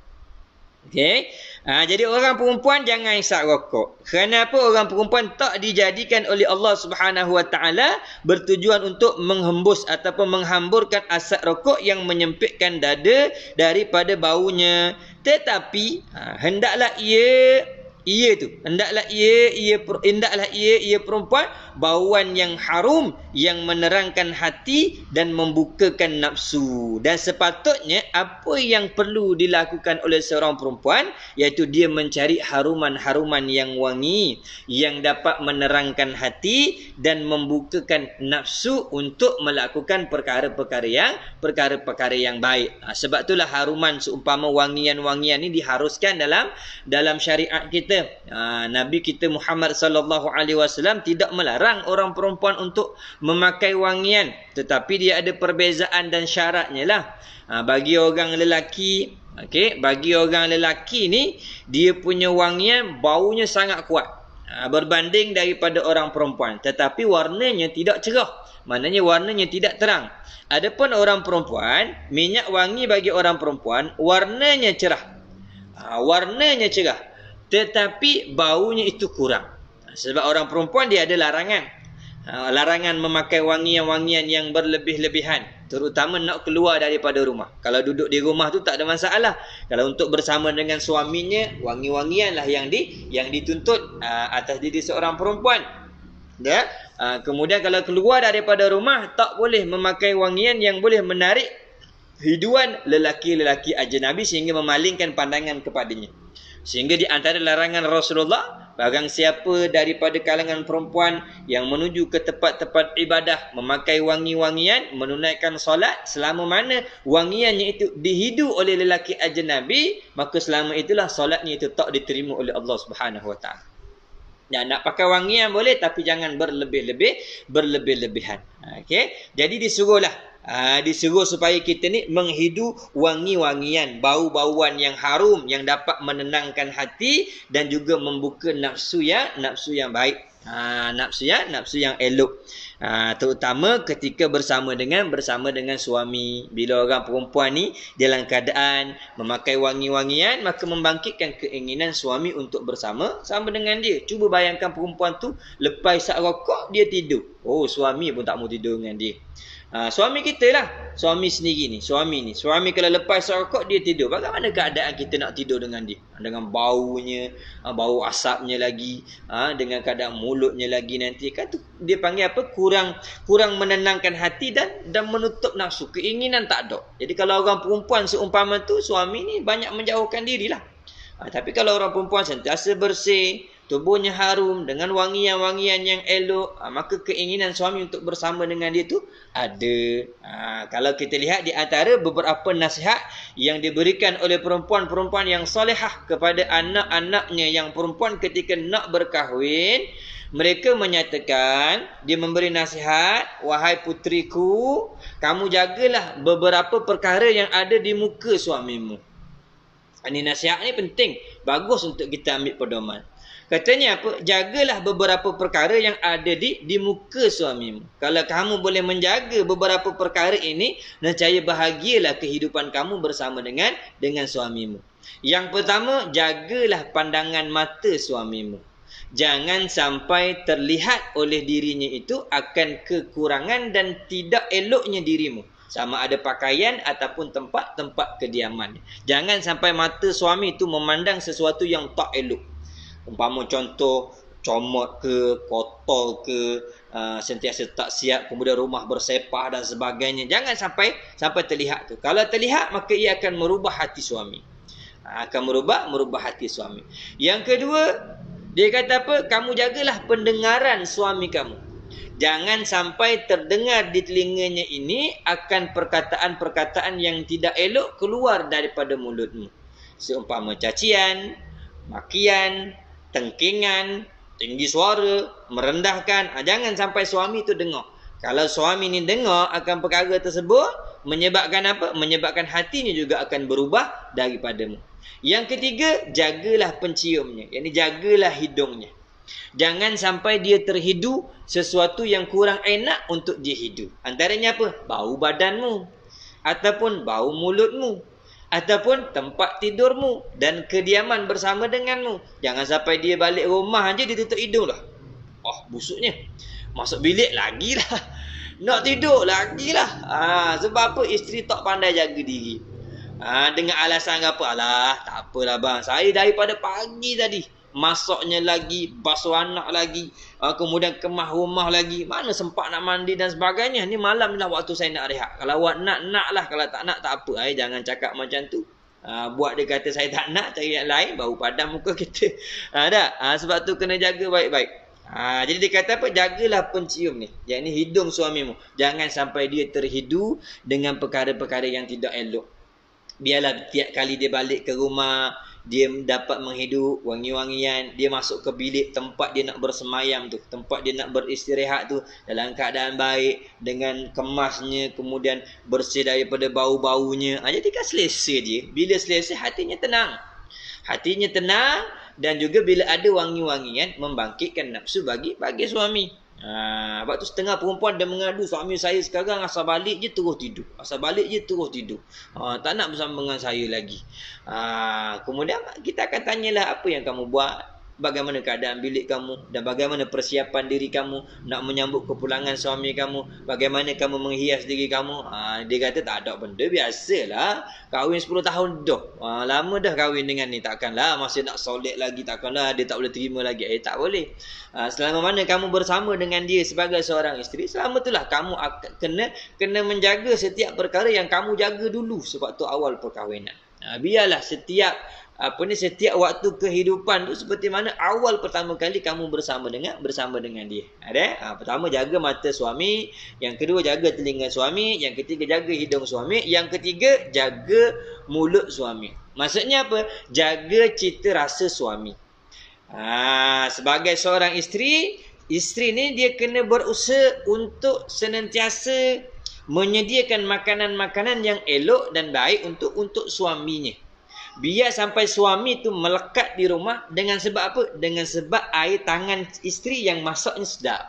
Okey. Jadi orang perempuan jangan isap rokok. Kenapa orang perempuan tak dijadikan oleh Allah Subhanahu Wa Taala bertujuan untuk menghembus ataupun menghamburkan asap rokok yang menyempitkan dada daripada baunya? Tetapi hendaklah ia perempuan bauan yang harum yang menerangkan hati dan membukakan nafsu. Dan sepatutnya apa yang perlu dilakukan oleh seorang perempuan, iaitu dia mencari haruman-haruman yang wangi yang dapat menerangkan hati dan membukakan nafsu untuk melakukan perkara-perkara yang baik. Sebab itulah haruman seumpama wangian-wangian ni diharuskan dalam syariat kita. Nabi kita Muhammad sallallahu alaihi wasallam tidak melarang orang perempuan untuk memakai wangian, tetapi dia ada perbezaan dan syaratnya lah. Bagi orang lelaki, bagi orang lelaki ni dia punya wangian baunya sangat kuat berbanding daripada orang perempuan, tetapi warnanya tidak cerah. Maknanya warnanya tidak terang. Adapun orang perempuan, minyak wangi bagi orang perempuan warnanya cerah. Tetapi baunya itu kurang. Sebab orang perempuan dia ada larangan memakai wangian-wangian yang berlebih-lebihan, terutama nak keluar daripada rumah. Kalau duduk di rumah tu tak ada masalah. Kalau untuk bersama dengan suaminya, wangi-wangian lah yang dituntut atas diri seorang perempuan. Kemudian kalau keluar daripada rumah, tak boleh memakai wangian yang boleh menarik hiduan lelaki-lelaki ajnabi sehingga memalingkan pandangan kepadanya. Sehingga di antara larangan Rasulullah, barang siapa daripada kalangan perempuan yang menuju ke tempat-tempat ibadah memakai wangi-wangian, menunaikan solat, selama mana wangiannya itu dihidu oleh lelaki ajnabi, maka selama itulah solatnya itu tak diterima oleh Allah Subhanahu Wa Taala. Ya, nak pakai wangian boleh, tapi jangan berlebihan. Okey, jadi disuruh supaya kita ni menghidu wangi-wangian, bau-bauan yang harum yang dapat menenangkan hati dan juga membuka nafsu yang baik. Nafsu yang elok. Terutama ketika bersama dengan suami. Bila orang perempuan ni dalam keadaan memakai wangi-wangian, maka membangkitkan keinginan suami untuk bersama dengan dia. Cuba bayangkan perempuan tu lepas isap rokok dia tidur. Oh, suami pun tak mau tidur dengan dia. Suami kita lah, suami sendiri ni, suami kalau lepas rokok dia tidur, bagaimana keadaan kita nak tidur dengan dia? Dengan baunya, bau asapnya lagi, dengan keadaan mulutnya lagi nanti, kan tu dia panggil apa? Kurang menenangkan hati dan menutup nafsu, keinginan tak ada. Jadi kalau orang perempuan seumpama tu, suami ni banyak menjauhkan dirilah. Tapi kalau orang perempuan sentiasa bersih, tubuhnya harum dengan wangian-wangian yang elok, maka keinginan suami untuk bersama dengan dia tu ada. Kalau kita lihat di antara beberapa nasihat yang diberikan oleh perempuan-perempuan yang solehah kepada anak-anaknya yang perempuan ketika nak berkahwin, mereka menyatakan, dia memberi nasihat, wahai putriku, kamu jagalah beberapa perkara yang ada di muka suamimu. Ini nasihat ni penting, bagus untuk kita ambil pedoman. Katanya apa? Jagalah beberapa perkara yang ada di muka suamimu. Kalau kamu boleh menjaga beberapa perkara ini, nescaya bahagialah kehidupan kamu bersama dengan suamimu. Yang pertama, jagalah pandangan mata suamimu. Jangan sampai terlihat oleh dirinya itu akan kekurangan dan tidak eloknya dirimu. Sama ada pakaian ataupun tempat-tempat kediaman. Jangan sampai mata suami itu memandang sesuatu yang tak elok. Umpama contoh, comot ke, kotor ke, sentiasa tak siap, kemudian rumah bersepah dan sebagainya. Jangan sampai terlihat tu. Kalau terlihat, maka ia akan merubah hati suami. Akan merubah hati suami. Yang kedua, dia kata apa? Kamu jagalah pendengaran suami kamu. Jangan sampai terdengar di telinganya ini akan perkataan-perkataan yang tidak elok keluar daripada mulutmu. Seumpama cacian, makian, tengkingan, tinggi suara, merendahkan. Jangan sampai suami itu dengar. Kalau suami ini dengar akan perkara tersebut, menyebabkan apa? Menyebabkan hatinya juga akan berubah daripadamu. Yang ketiga, jagalah penciumnya. Yang ini jagalah hidungnya. Jangan sampai dia terhidu sesuatu yang kurang enak untuk dia hidu. Antaranya apa? Bau badanmu, ataupun bau mulutmu, ataupun tempat tidurmu dan kediaman bersama denganmu. Jangan sampai dia balik rumah aja dia tutup hidung lah. Busuknya. Masuk bilik lagi lah. Nak tidur lagi lah. Sebab apa? Isteri tak pandai jaga diri. Dengan alasan apa? Alah, tak apalah bang. Saya daripada pagi tadi masaknya lagi, basuh anak lagi, kemudian kemah rumah lagi. Mana sempat nak mandi dan sebagainya. Ni malam ni lah waktu saya nak rehat. Kalau awak nak lah. Kalau tak nak, tak apa. Jangan cakap macam tu. Buat dia kata saya tak nak, cari yang lain, baru padam muka kita. Sebab tu kena jaga baik-baik. Jadi dia kata apa? Jagalah pencium ni. Yang ni hidung suamimu. Jangan sampai dia terhidu dengan perkara-perkara yang tidak elok. Biarlah tiap kali dia balik ke rumah, dia dapat menghidu wangi-wangian. Dia masuk ke bilik tempat dia nak bersemayam tu, tempat dia nak beristirahat tu, dalam keadaan baik, dengan kemasnya, kemudian bersih daripada bau-baunya. Jadi kan selesa dia. Bila selesa, hatinya tenang. Hatinya tenang. Dan juga bila ada wangi-wangian, membangkitkan nafsu bagi suami. Sebab tu setengah perempuan dia mengadu, suami saya sekarang asal balik je terus tidur. Tak nak bersama dengan saya lagi. Kemudian kita akan tanyalah, apa yang kamu buat? bagaimana keadaan bilik kamu dan bagaimana persiapan diri kamu nak menyambut kepulangan suami kamu, bagaimana kamu menghias diri kamu. Dia kata tak ada benda, biasalah. Kahwin 10 tahun dah. Lama dah kahwin dengan ni, takkanlah masih nak solek lagi, takkanlah dia tak boleh terima lagi. Tak boleh. Selama mana kamu bersama dengan dia sebagai seorang isteri, selama itulah kamu akan kena menjaga setiap perkara yang kamu jaga dulu sebab tu awal perkahwinan. Biarlah setiap waktu kehidupan tu seperti mana awal pertama kali kamu bersama dengan dia. Pertama jaga mata suami, yang kedua jaga telinga suami, yang ketiga jaga hidung suami, yang ketiga jaga mulut suami. Maksudnya apa? Jaga cita rasa suami. Sebagai seorang isteri ni dia kena berusaha untuk senantiasa menyediakan makanan-makanan yang elok dan baik untuk suaminya. Biar sampai suami tu melekat di rumah dengan sebab apa? Dengan sebab air tangan isteri yang masaknya sedap.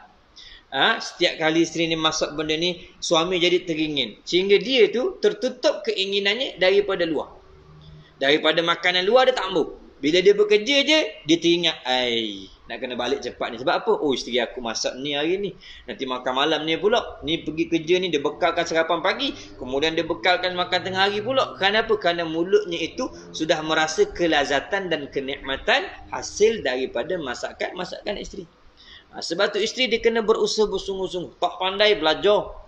Setiap kali isteri ni masak benda ni, suami jadi teringin. Sehingga dia tu tertutup keinginannya daripada luar. Daripada makanan luar dia tak mampu. Bila dia bekerja je, dia teringat, nak kena balik cepat ni. Sebab apa? Isteri aku masak ni hari ni. Nanti makan malam ni pula. Ni pergi kerja ni, dia bekalkan sarapan pagi. Kemudian dia bekalkan makan tengah hari pula. Kenapa? Kerana mulutnya itu sudah merasa kelazatan dan kenikmatan hasil daripada masakan isteri. Sebab tu isteri dia kena berusaha bersungguh-sungguh. Tak pandai belajar.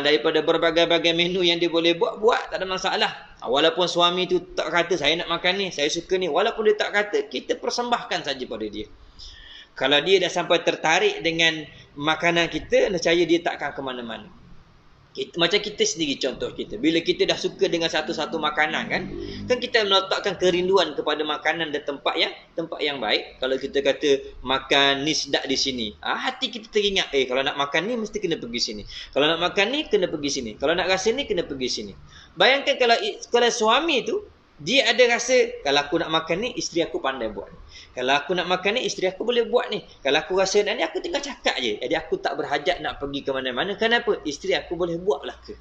Daripada berbagai-bagai menu yang dia boleh buat, tak ada masalah. Walaupun suami tu tak kata saya nak makan ni, saya suka ni, walaupun dia tak kata, kita persembahkan saja pada dia. Kalau dia dah sampai tertarik dengan makanan kita, nescaya dia takkan ke mana-mana. Macam kita sendiri, contoh kita, bila kita dah suka dengan satu-satu makanan kan kita meletakkan kerinduan kepada makanan dan tempat yang baik. Kalau kita kata makan ni sedap di sini, hati kita teringat, kalau nak makan ni mesti kena pergi sini, kalau nak makan ni kena pergi sini, kalau nak rasa ni kena pergi sini. Bayangkan kalau suami tu dia ada rasa, kalau aku nak makan ni, isteri aku pandai buat. Kalau aku nak makan ni, isteri aku boleh buat ni. Kalau aku rasa nak ni, aku tinggal cakap je. Jadi aku tak berhajat nak pergi ke mana-mana. Kenapa? Isteri aku boleh buat lah ke?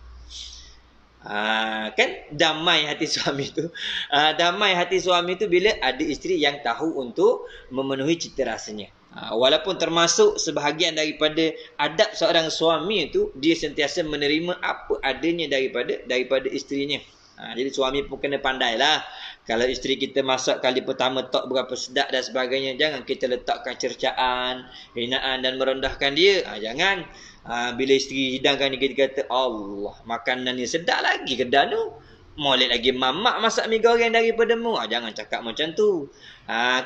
Kan damai hati suami tu. Damai hati suami tu bila ada isteri yang tahu untuk memenuhi cita rasanya. Walaupun termasuk sebahagian daripada adab seorang suami tu, dia sentiasa menerima apa adanya daripada isterinya. Jadi suami pun kena pandai lah. Kalau isteri kita masak kali pertama tak berapa sedap dan sebagainya, jangan kita letakkan cercaan, hinaan dan merendahkan dia. Jangan. Bila isteri hidangkan ni, kita kata, Allah, makanan ni sedap lagi kedai tu. Molek lagi mamak masak mi goreng daripada mu. Jangan cakap macam tu.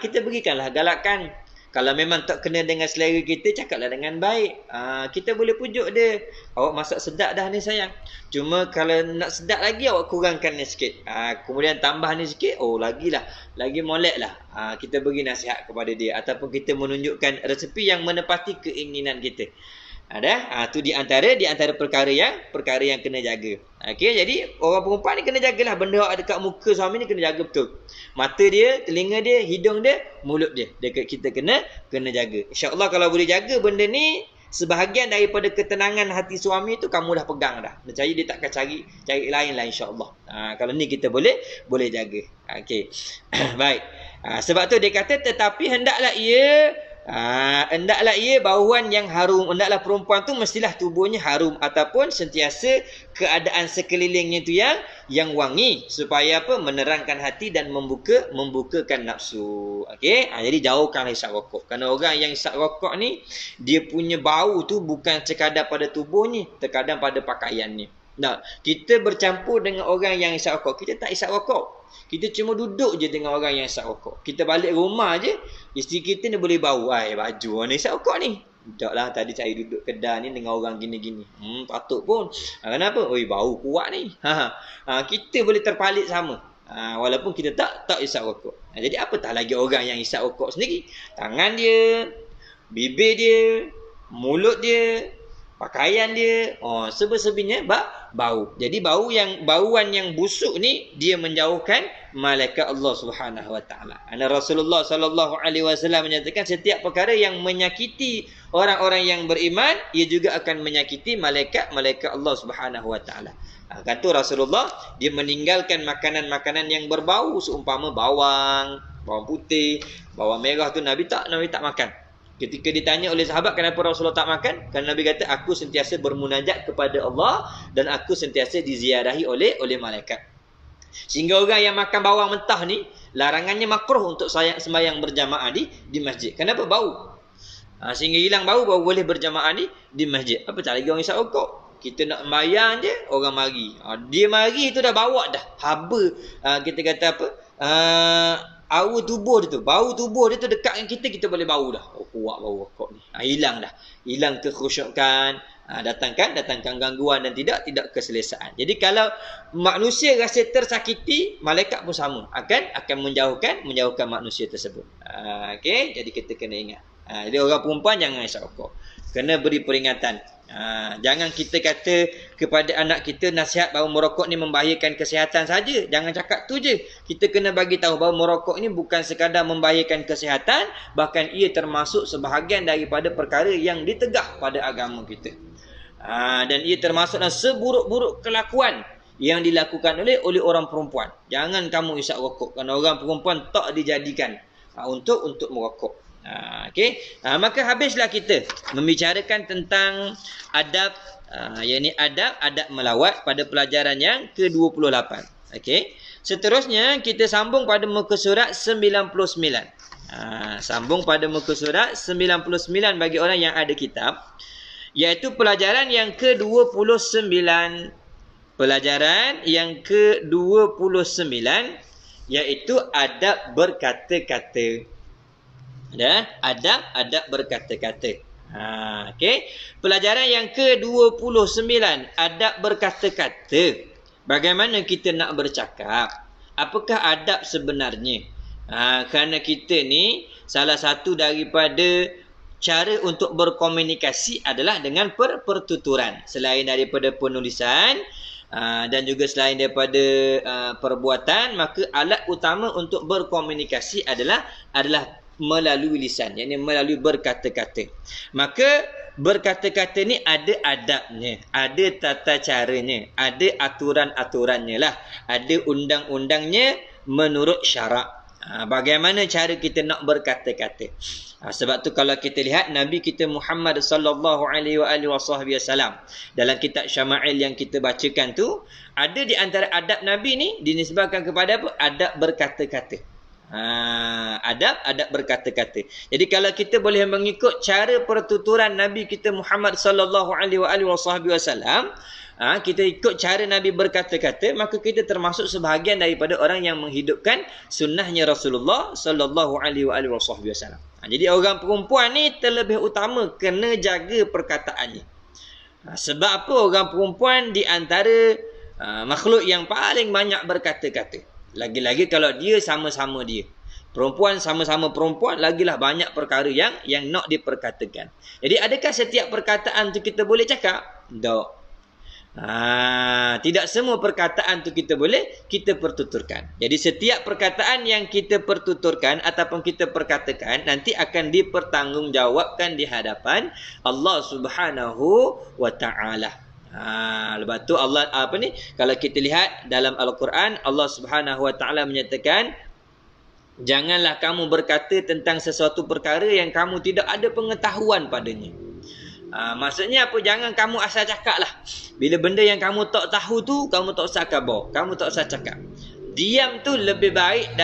Kita berikanlah galakan. Kalau memang tak kena dengan selera kita, cakaplah dengan baik. Kita boleh pujuk dia. Awak masak sedap dah ni sayang. Cuma kalau nak sedap lagi, awak kurangkan ni sikit. Kemudian tambah ni sikit. Lagilah. Lagi molek lah. Kita beri nasihat kepada dia. Ataupun kita menunjukkan resepi yang menepati keinginan kita. Tu di antara perkara yang kena jaga. Okey, jadi orang perempuan ni kena jagalah benda yang ada dekat muka suami ni, kena jaga betul. Mata dia, telinga dia, hidung dia, mulut dia. Kita kena jaga. Insya-Allah kalau boleh jaga benda ni, sebahagian daripada ketenangan hati suami tu kamu dah pegang dah. Nescaya dia takkan cari lain lah, insya-Allah. Kalau ni kita boleh jaga. Okey. Baik. Sebab tu dia kata, tetapi hendaklah ia bauan yang harum. Hendaklah perempuan tu mestilah tubuhnya harum, ataupun sentiasa keadaan sekelilingnya tu yang wangi, supaya apa? Menerangkan hati dan membukakan nafsu. Okey. Jadi jauhkanlah hisap rokok. Kerana orang yang hisap rokok ni, dia punya bau tu bukan sekadar pada tubuhnya, terkadang pada pakaiannya. Kita bercampur dengan orang yang hisap rokok, kita tak hisap rokok. Kita cuma duduk je dengan orang yang hisap rokok. Kita balik rumah je, isteri kita ni boleh bau, baju orang hisap rokok ni. Taklah, tadi saya duduk kedai ni dengan orang gini-gini. Patut pun. Kenapa? Bau kuat ni. Kita boleh terpalit sama. Walaupun kita tak hisap rokok. Jadi apatah lagi orang yang hisap rokok sendiri. Tangan dia, bibir dia, mulut dia, pakaian dia, sebesar-besarnya bau. Jadi bauan yang busuk ni, dia menjauhkan malaikat Allah Subhanahu wa taala. Rasulullah sallallahu alaihi wasallam menyatakan, setiap perkara yang menyakiti orang-orang yang beriman, ia juga akan menyakiti malaikat Allah Subhanahu wa taala. Kata Rasulullah, dia meninggalkan makanan-makanan yang berbau, seumpama bawang putih, bawang merah tu Nabi tak makan. Ketika ditanya oleh sahabat kenapa Rasulullah tak makan, kerana Nabi kata aku sentiasa bermunajat kepada Allah dan aku sentiasa diziarahi oleh malaikat. Sehingga orang yang makan bawang mentah ni larangannya makruh untuk sembahyang berjamaah di masjid. Kenapa? Bau. Sehingga hilang bau baru boleh berjamaah di masjid. Apa tak lagi orang isap rokok. Kita nak sembahyang je orang mari. Dia mari tu dah bawa dah haba. Kita kata apa? Aura tubuh dia tu, bau tubuh dia tu dekat dengan kita boleh bau dah. Kuat bau rokok ni. Hilang dah. Hilang kekhusyukan, datangkan gangguan dan tidak keselesaan. Jadi kalau manusia rasa tersakiti, malaikat pun sama akan menjauhkan manusia tersebut. Okey, jadi kita kena ingat. Jadi orang perempuan jangan isap rokok. Kena beri peringatan. Jangan kita kata kepada anak kita nasihat bahawa merokok ni membahayakan kesihatan saja. Jangan cakap tu je. Kita kena bagi tahu bahawa merokok ni bukan sekadar membahayakan kesihatan, bahkan ia termasuk sebahagian daripada perkara yang ditegah pada agama kita. Dan ia termasuk dalam seburuk-buruk kelakuan yang dilakukan oleh orang perempuan. Jangan kamu isap rokok, kerana orang perempuan tak dijadikan untuk merokok. Okey. Maka habislah kita membicarakan tentang adab, yakni adab melawat pada pelajaran yang ke-28. Okey. Seterusnya kita sambung pada muka surat 99. Sambung pada muka surat 99 bagi orang yang ada kitab, iaitu pelajaran yang ke-29. Pelajaran yang ke-29 iaitu adab berkata-kata. Adab berkata-kata. Okey. Pelajaran yang ke-29, adab berkata-kata. Bagaimana kita nak bercakap? Apakah adab sebenarnya? Kerana kita ni salah satu daripada cara untuk berkomunikasi adalah dengan pertuturan. Selain daripada penulisan dan juga selain daripada perbuatan, maka alat utama untuk berkomunikasi adalah melalui lisan, yakni melalui berkata-kata. Maka berkata-kata ni ada adabnya, ada tata caranya, ada aturan-aturannya lah, ada undang-undangnya menurut syarak. Bagaimana cara kita nak berkata-kata? Sebab tu kalau kita lihat Nabi kita Muhammad sallallahu alaihi wasallam dalam kitab Syama'il yang kita bacakan tu, ada di antara adab Nabi ni dinisbahkan kepada apa? Adab berkata-kata. Adab berkata-kata. Jadi kalau kita boleh mengikut cara pertuturan Nabi kita Muhammad sallallahu alaihi wasallam, kita ikut cara Nabi berkata-kata, maka kita termasuk sebahagian daripada orang yang menghidupkan sunnahnya Rasulullah sallallahu alaihi wasallam. Jadi orang perempuan ni terlebih utama kena jaga perkataannya. Sebab apa? Orang perempuan di antara makhluk yang paling banyak berkata-kata. Lagi-lagi kalau dia sama-sama dia. Perempuan sama-sama perempuan, lagilah banyak perkara yang nak diperkatakan. Jadi adakah setiap perkataan tu kita boleh cakap? Tak. Tidak semua perkataan tu kita pertuturkan. Jadi setiap perkataan yang kita pertuturkan ataupun kita perkatakan nanti akan dipertanggungjawabkan di hadapan Allah Subhanahu wa taala. Lepas tu Allah kalau kita lihat dalam Al-Quran, Allah Subhanahu wa taala menyatakan, janganlah kamu berkata tentang sesuatu perkara yang kamu tidak ada pengetahuan padanya. Maksudnya apa? Jangan kamu asal cakap lah. Bila benda yang kamu tak tahu tu, kamu tak usah khabar, kamu tak usah cakap. Diam tu lebih baik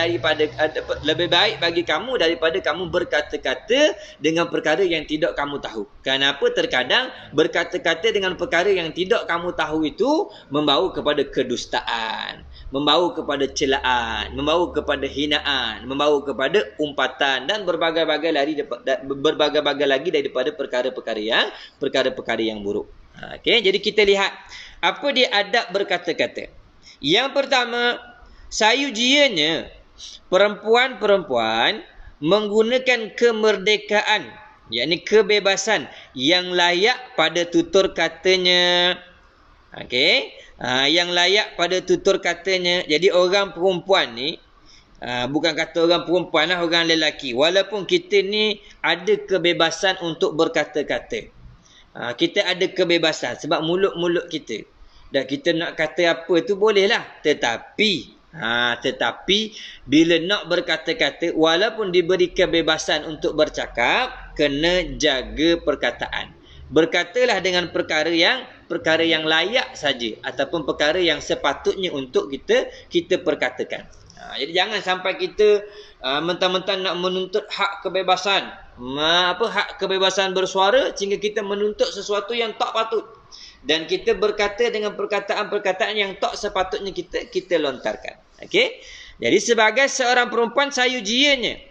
bagi kamu daripada kamu berkata-kata dengan perkara yang tidak kamu tahu. Kenapa? Terkadang berkata-kata dengan perkara yang tidak kamu tahu itu membawa kepada kedustaan, membawa kepada celaan, membawa kepada hinaan, membawa kepada umpatan dan berbagai-bagai lagi daripada perkara-perkara yang buruk. Okey, jadi kita lihat apa dia adab berkata-kata. Yang pertama, sayujianya perempuan-perempuan menggunakan kemerdekaan, yakni kebebasan yang layak pada tutur katanya. Okey, yang layak pada tutur katanya. Jadi orang perempuan ni, bukan kata orang perempuan lah, orang lelaki, walaupun kita ni ada kebebasan untuk berkata-kata, kita ada kebebasan sebab mulut-mulut kita. Dan kita nak kata apa tu bolehlah. Tetapi bila nak berkata-kata, walaupun diberi kebebasan untuk bercakap, kena jaga perkataan. Berkatalah dengan perkara yang layak saja, ataupun perkara yang sepatutnya untuk kita perkatakan. Jadi jangan sampai kita mentang-mentang nak menuntut hak kebebasan, hak kebebasan bersuara, sehingga kita menuntut sesuatu yang tak patut, dan kita berkata dengan perkataan-perkataan yang tak sepatutnya kita lontarkan. Okey. Jadi sebagai seorang perempuan, sayujianya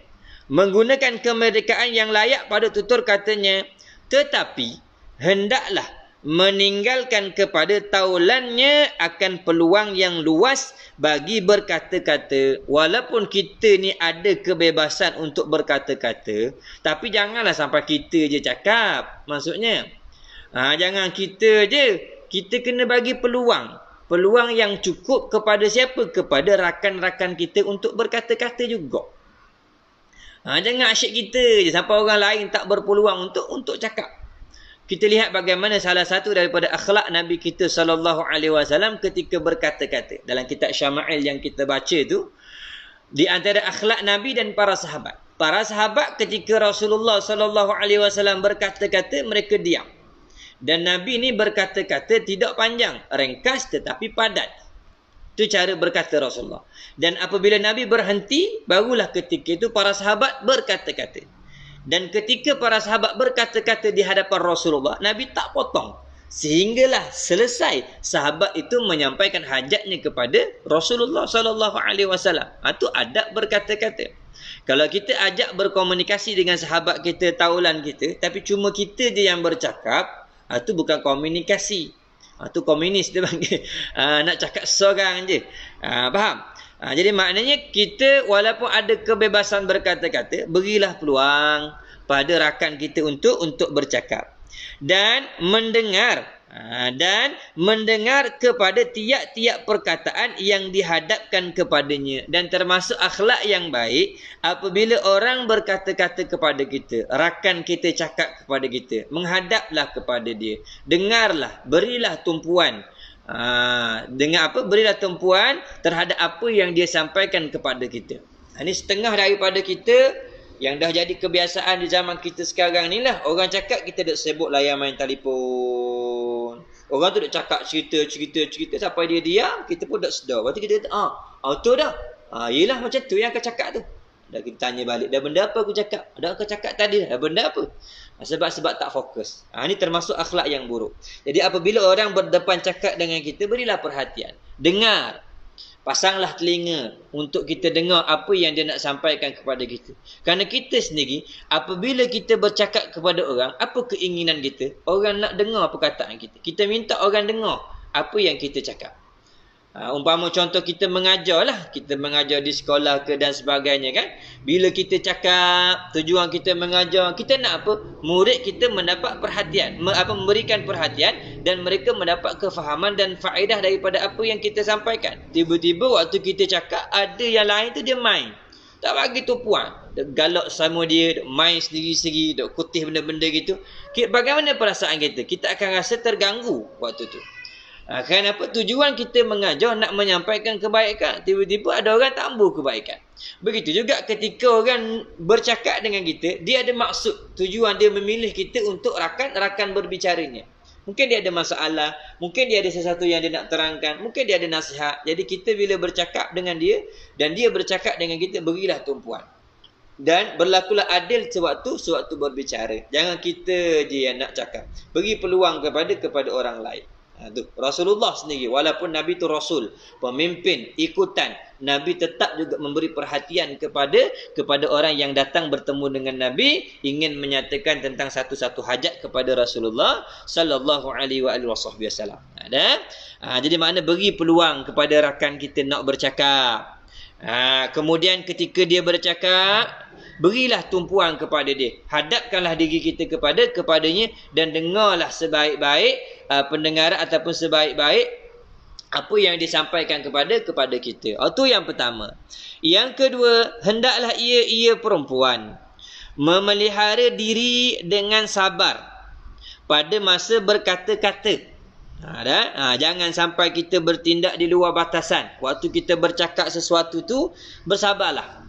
menggunakan kemerdekaan yang layak pada tutur katanya, tetapi hendaklah meninggalkan kepada taulannya akan peluang yang luas bagi berkata-kata. Walaupun kita ni ada kebebasan untuk berkata-kata, tapi janganlah sampai kita je cakap. Maksudnya, jangan kita je. Kita kena bagi peluang yang cukup kepada siapa? Kepada rakan-rakan kita untuk berkata-kata juga. Jangan asyik kita je sampai orang lain tak berpeluang untuk cakap. Kita lihat bagaimana salah satu daripada akhlak Nabi kita SAW ketika berkata-kata. Dalam kitab Syama'il yang kita baca tu, di antara akhlak Nabi dan para sahabat. Para sahabat ketika Rasulullah SAW berkata-kata, mereka diam. Dan Nabi ni berkata-kata tidak panjang, ringkas tetapi padat. Itu cara berkata Rasulullah. Dan apabila Nabi berhenti, barulah ketika itu para sahabat berkata-kata. Dan ketika para sahabat berkata-kata di hadapan Rasulullah, Nabi tak potong. Sehinggalah selesai sahabat itu menyampaikan hajatnya kepada Rasulullah SAW. Itu adab berkata-kata. Kalau kita ajak berkomunikasi dengan sahabat kita, taulan kita, tapi cuma kita je yang bercakap, itu bukan komunikasi. Itu komunis dia panggil. Nak cakap seorang je. Faham? Jadi maknanya kita walaupun ada kebebasan berkata-kata, berilah peluang pada rakan kita untuk bercakap. Dan mendengar kepada tiap-tiap perkataan yang dihadapkan kepadanya. Dan termasuk akhlak yang baik, apabila orang berkata-kata kepada kita, rakan kita cakap kepada kita, menghadaplah kepada dia, dengarlah, berilah tumpuan. Berilah tumpuan terhadap apa yang dia sampaikan kepada kita. Ini setengah daripada kita yang dah jadi kebiasaan di zaman kita sekarang ni lah. Orang cakap, kita duk sibuk layan main telefon. Orang tu duk cakap cerita sampai dia diam, kita pun duk sedar. Lepas tu kita kata, tu dah. Yelah macam tu yang kau cakap tu. Dah kita tanya balik, dah benda apa aku cakap? Dah kau cakap tadi dah benda apa? Sebab tak fokus. Ini termasuk akhlak yang buruk. Jadi apabila orang berdepan cakap dengan kita, berilah perhatian. Dengar. Pasanglah telinga untuk kita dengar apa yang dia nak sampaikan kepada kita. Kerana kita sendiri, apabila kita bercakap kepada orang, apa keinginan kita? Orang nak dengar perkataan kita. Kita minta orang dengar apa yang kita cakap. Umpama contoh kita mengajar lah. Kita mengajar di sekolah ke dan sebagainya kan. Bila kita cakap, tujuan kita mengajar, kita nak apa? Murid kita mendapat perhatian. Memberikan perhatian dan mereka mendapat kefahaman dan faedah daripada apa yang kita sampaikan. Tiba-tiba waktu kita cakap, ada yang lain tu dia main. Tak bagi tumpuan. Duk galak sama dia, duk main sendiri-sendiri, duk kutih benda-benda gitu. Bagaimana perasaan kita? Kita akan rasa terganggu waktu tu. Kenapa? Tujuan kita mengajar nak menyampaikan kebaikan. Tiba-tiba ada orang tambah kebaikan. Begitu juga ketika orang bercakap dengan kita, dia ada maksud. Tujuan dia memilih kita untuk rakan berbicaranya. Mungkin dia ada masalah, mungkin dia ada sesuatu yang dia nak terangkan, mungkin dia ada nasihat. Jadi kita bila bercakap dengan dia dan dia bercakap dengan kita, berilah tumpuan. Dan berlakulah adil sewaktu berbicara. Jangan kita je yang nak cakap. Beri peluang kepada orang lain. Rasulullah sendiri, walaupun Nabi itu Rasul, pemimpin, ikutan, Nabi tetap juga memberi perhatian kepada orang yang datang bertemu dengan Nabi, ingin menyatakan tentang satu-satu hajat kepada Rasulullah sallallahu alaihi wasallam. Jadi makna beri peluang kepada rakan kita nak bercakap. Kemudian ketika dia bercakap, berilah tumpuan kepada dia. Hadapkanlah diri kita kepadanya dan dengarlah sebaik-baik pendengaran ataupun sebaik-baik apa yang disampaikan kepada kita. Itu yang pertama. Yang kedua, hendaklah ia perempuan memelihara diri dengan sabar pada masa berkata-kata. Jangan sampai kita bertindak di luar batasan. Waktu kita bercakap sesuatu tu, bersabarlah.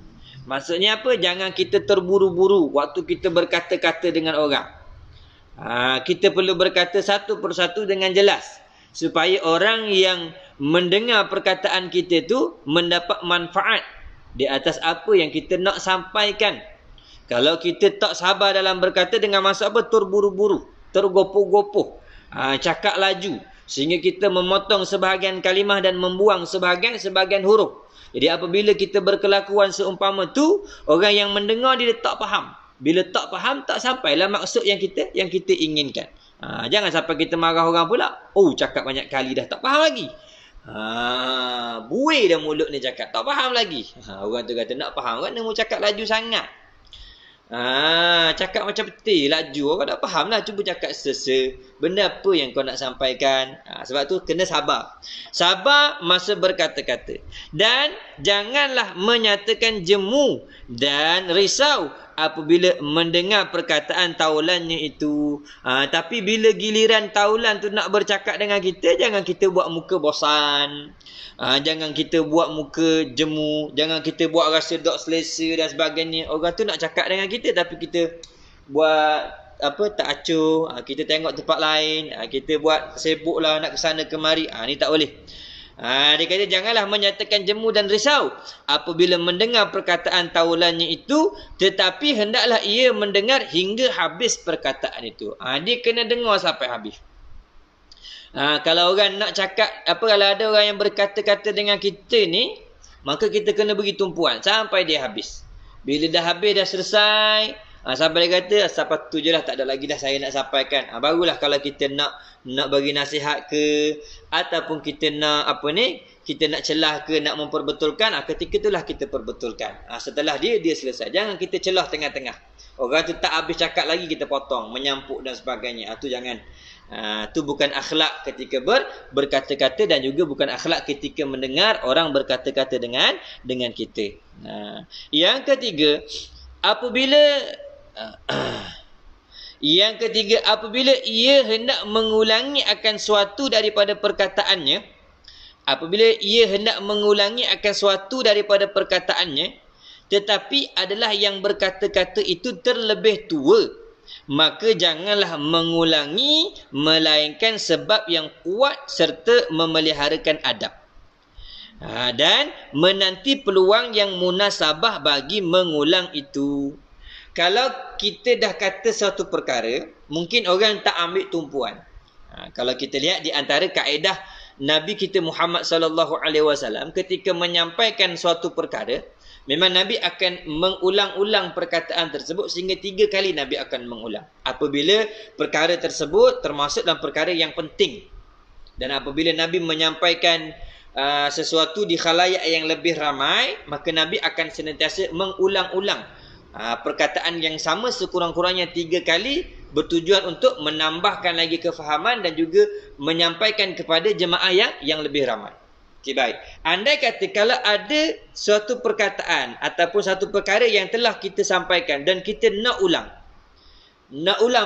Maksudnya apa? Jangan kita terburu-buru waktu kita berkata-kata dengan orang. Kita perlu berkata satu persatu dengan jelas, supaya orang yang mendengar perkataan kita tu mendapat manfaat di atas apa yang kita nak sampaikan. Kalau kita tak sabar dalam berkata, dengan maksud apa? Terburu-buru, tergopoh-gopoh, cakap laju, sehingga kita memotong sebahagian kalimah dan membuang sebahagian huruf. Jadi apabila kita berkelakuan seumpama tu, orang yang mendengar dia tak faham. Bila tak faham, tak sampailah maksud yang kita inginkan. Jangan sampai kita marah orang pula. Oh, cakap banyak kali dah tak faham lagi. Buih dah mulut ni cakap, tak faham lagi. Orang tu kata nak faham kan, dia mau cakap laju sangat. Cakap macam peti laju, orang tak faham lah. Cuba cakap benda apa yang kau nak sampaikan. Sebab tu kena sabar. Sabar masa berkata-kata. Dan janganlah menyatakan jemu dan risau apabila mendengar perkataan taulannya itu. Tapi bila giliran taulan tu nak bercakap dengan kita, jangan kita buat muka bosan. Jangan kita buat muka jemu, jangan kita buat rasa tak selesa dan sebagainya. Orang tu nak cakap dengan kita tapi kita buat tak acuh, kita tengok tempat lain, kita buat sibuklah nak ke sana kemari. Ni tak boleh. Dia kata janganlah menyatakan jemu dan risau apabila mendengar perkataan taulannya itu, tetapi hendaklah ia mendengar hingga habis perkataan itu. Dia kena dengar sampai habis. Kalau orang nak cakap, kalau ada orang yang berkata-kata dengan kita ni, maka kita kena beri tumpuan sampai dia habis. Bila dah habis, dah selesai, sampai dia kata, sampai tu je lah, tak ada lagi dah saya nak sampaikan. Barulah kalau kita nak bagi nasihat ke, ataupun kita nak kita nak celah ke, nak memperbetulkan, ketika itulah kita perbetulkan. Setelah dia selesai. Jangan kita celah tengah-tengah. Orang tu tak habis cakap lagi, kita potong, menyampuk dan sebagainya. Tu jangan. Itu bukan akhlak ketika berkata-kata, dan juga bukan akhlak ketika mendengar orang berkata-kata dengan kita. Yang ketiga, apabila ia hendak mengulangi akan suatu daripada perkataannya, tetapi adalah yang berkata-kata itu terlebih tua, maka janganlah mengulangi, melainkan sebab yang kuat serta memeliharakan adab. Dan menanti peluang yang munasabah bagi mengulang itu. Kalau kita dah kata suatu perkara, mungkin orang tak ambil tumpuan. Kalau kita lihat di antara kaedah Nabi kita Muhammad sallallahu alaihi wasallam ketika menyampaikan suatu perkara, memang Nabi akan mengulang-ulang perkataan tersebut sehingga 3 kali Nabi akan mengulang. Apabila perkara tersebut termasuk dalam perkara yang penting. Dan apabila Nabi menyampaikan sesuatu di khalayak yang lebih ramai, maka Nabi akan senantiasa mengulang-ulang perkataan yang sama sekurang-kurangnya 3 kali, bertujuan untuk menambahkan lagi kefahaman dan juga menyampaikan kepada jemaah yang lebih ramai. Okay, baik. Andai kata kalau ada suatu perkataan ataupun satu perkara yang telah kita sampaikan dan kita nak ulang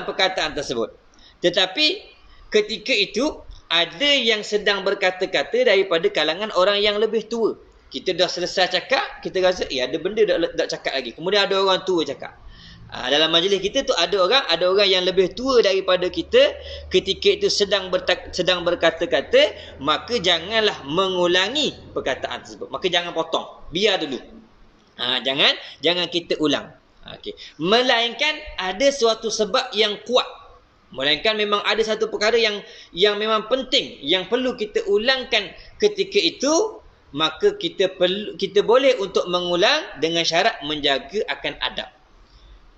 perkataan tersebut, tetapi ketika itu ada yang sedang berkata-kata daripada kalangan orang yang lebih tua. Kita dah selesai cakap, kita rasa ada benda tak cakap lagi. Kemudian ada orang tua cakap. Dalam majlis kita tu ada orang yang lebih tua daripada kita, ketika itu sedang berkata-kata, maka janganlah mengulangi perkataan tersebut. Maka jangan potong, biar dulu. Jangan kita ulang. Okey. Melainkan ada suatu sebab yang kuat. Melainkan memang ada satu perkara yang memang penting, yang perlu kita ulangkan ketika itu, maka kita boleh untuk mengulang dengan syarat menjaga akan adab.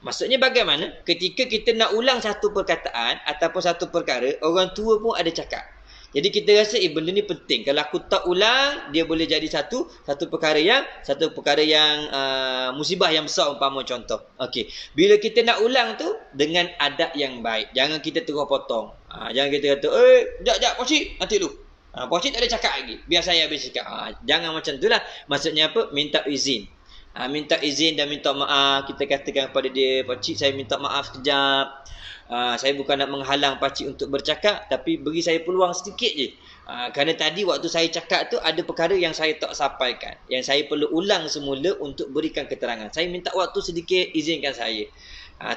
Maksudnya bagaimana? Ketika kita nak ulang satu perkataan ataupun satu perkara, orang tua pun ada cakap. Jadi kita rasa benda ni penting. Kalau aku tak ulang, dia boleh jadi satu perkara yang musibah yang besar, umpama contoh. Okey. Bila kita nak ulang tu dengan adab yang baik. Jangan kita terus potong. Jangan kita kata, jap, Pak nanti dulu. Pak Cik tak ada cakap lagi, biar saya habis cakap. Jangan macam itulah. Maksudnya apa? Minta izin. minta izin dan minta maaf. Kita katakan kepada dia, pakcik saya minta maaf sekejap. Saya bukan nak menghalang pakcik untuk bercakap, tapi beri saya peluang sedikit je. Kerana tadi waktu saya cakap tu ada perkara yang saya tak sampaikan, yang saya perlu ulang semula untuk berikan keterangan. Saya minta waktu sedikit, izinkan saya.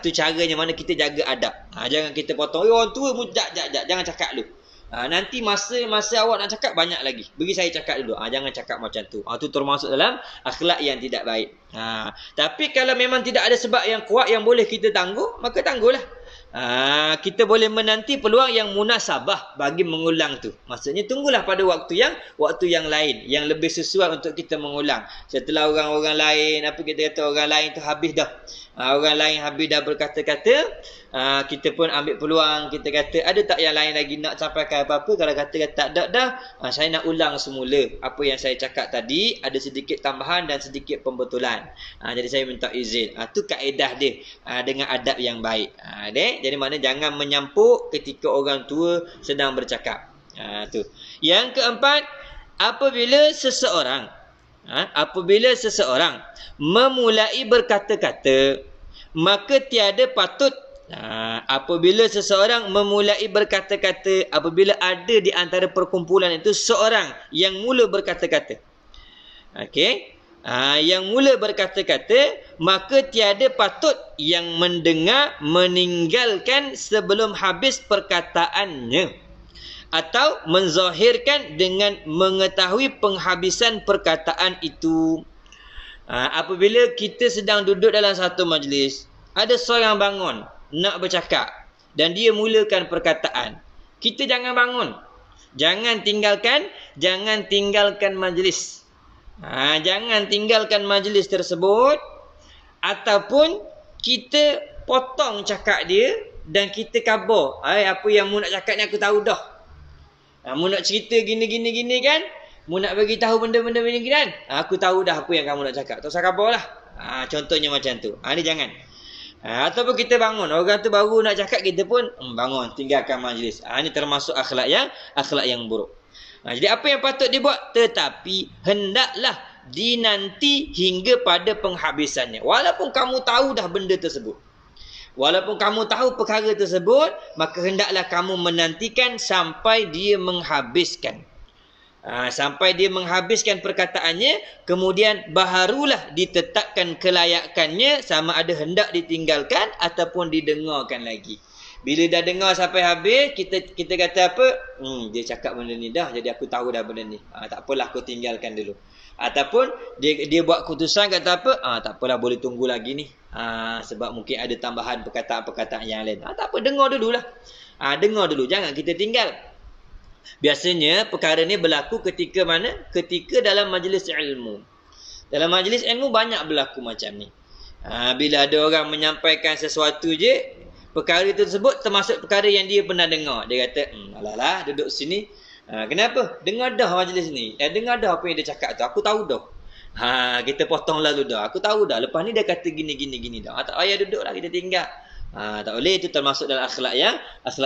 Tu caranya mana kita jaga adab. Jangan kita potong, orang tua jangan cakap dulu. Nanti masa awak nak cakap banyak lagi. Bagi saya cakap dulu. Jangan cakap macam tu. Tu termasuk dalam akhlak yang tidak baik. Tapi kalau memang tidak ada sebab yang kuat yang boleh kita tangguh, maka tangguhlah. Kita boleh menanti peluang yang munasabah bagi mengulang tu. Maksudnya tunggulah pada waktu yang lain, yang lebih sesuai untuk kita mengulang. Setelah orang-orang lain, apa kita kata, orang lain tu habis dah. Orang lain habis dah berkata-kata, kita pun ambil peluang. Kita kata, ada tak yang lain lagi nak sampaikan apa-apa? Kalau kata tak ada dah, saya nak ulang semula apa yang saya cakap tadi. Ada sedikit tambahan dan sedikit pembetulan. Jadi saya minta izin. Tu kaedah dia, dengan adab yang baik. Jadi maknanya jangan menyampuk ketika orang tua sedang bercakap. Tu. Yang keempat, apabila seseorang memulai berkata-kata, maka tiada patut. Apabila seseorang memulai berkata-kata, apabila ada di antara perkumpulan itu seorang yang mula berkata-kata, yang mula berkata-kata, maka tiada patut yang mendengar meninggalkan sebelum habis perkataannya, atau menzahirkan dengan mengetahui penghabisan perkataan itu. Apabila kita sedang duduk dalam satu majlis, ada seorang bangun nak bercakap dan dia mulakan perkataan, kita jangan bangun, jangan tinggalkan majlis. Jangan tinggalkan majlis tersebut, ataupun kita potong cakap dia dan kita khabar. Apa yang mu nak cakap ni aku tahu dah. Mu nak cerita gini kan, mu nak bagi tahu benda-benda ni kan, aku tahu dah apa yang kamu nak cakap. Tak usah khabar lah. Contohnya macam tu. Ni jangan. Ataupun kita bangun, orang tu baru nak cakap, kita pun bangun, tinggalkan majlis. Ini termasuk akhlak yang buruk. Jadi apa yang patut dibuat? Tetapi hendaklah dinanti hingga pada penghabisannya. Walaupun kamu tahu dah benda tersebut, walaupun kamu tahu perkara tersebut, maka hendaklah kamu menantikan sampai dia menghabiskan. Sampai dia menghabiskan perkataannya, kemudian barulah ditetapkan kelayakannya, sama ada hendak ditinggalkan ataupun didengarkan lagi. Bila dah dengar sampai habis, kita kata apa? Dia cakap benda ni dah, jadi aku tahu dah benda ni. Tak apalah, aku tinggalkan dulu. Ataupun dia buat keputusan kata apa? Tak apalah, boleh tunggu lagi ni. Sebab mungkin ada tambahan perkataan-perkataan yang lain. Tak apa, dengar dululah. Dengar dulu, jangan kita tinggal. Biasanya perkara ni berlaku ketika mana? Ketika dalam majlis ilmu. Dalam majlis ilmu banyak berlaku macam ni. Bila ada orang menyampaikan sesuatu je, perkara tersebut termasuk perkara yang dia pernah dengar. Dia kata, alah duduk sini. Kenapa? Dengar dah majlis ni. Dengar dah apa yang dia cakap tu. Aku tahu dah. Kita potong lalu dah. Aku tahu dah. Lepas ni dia kata gini dah. Tak payah duduk lah, kita tinggal. Tak boleh. Itu termasuk dalam akhlak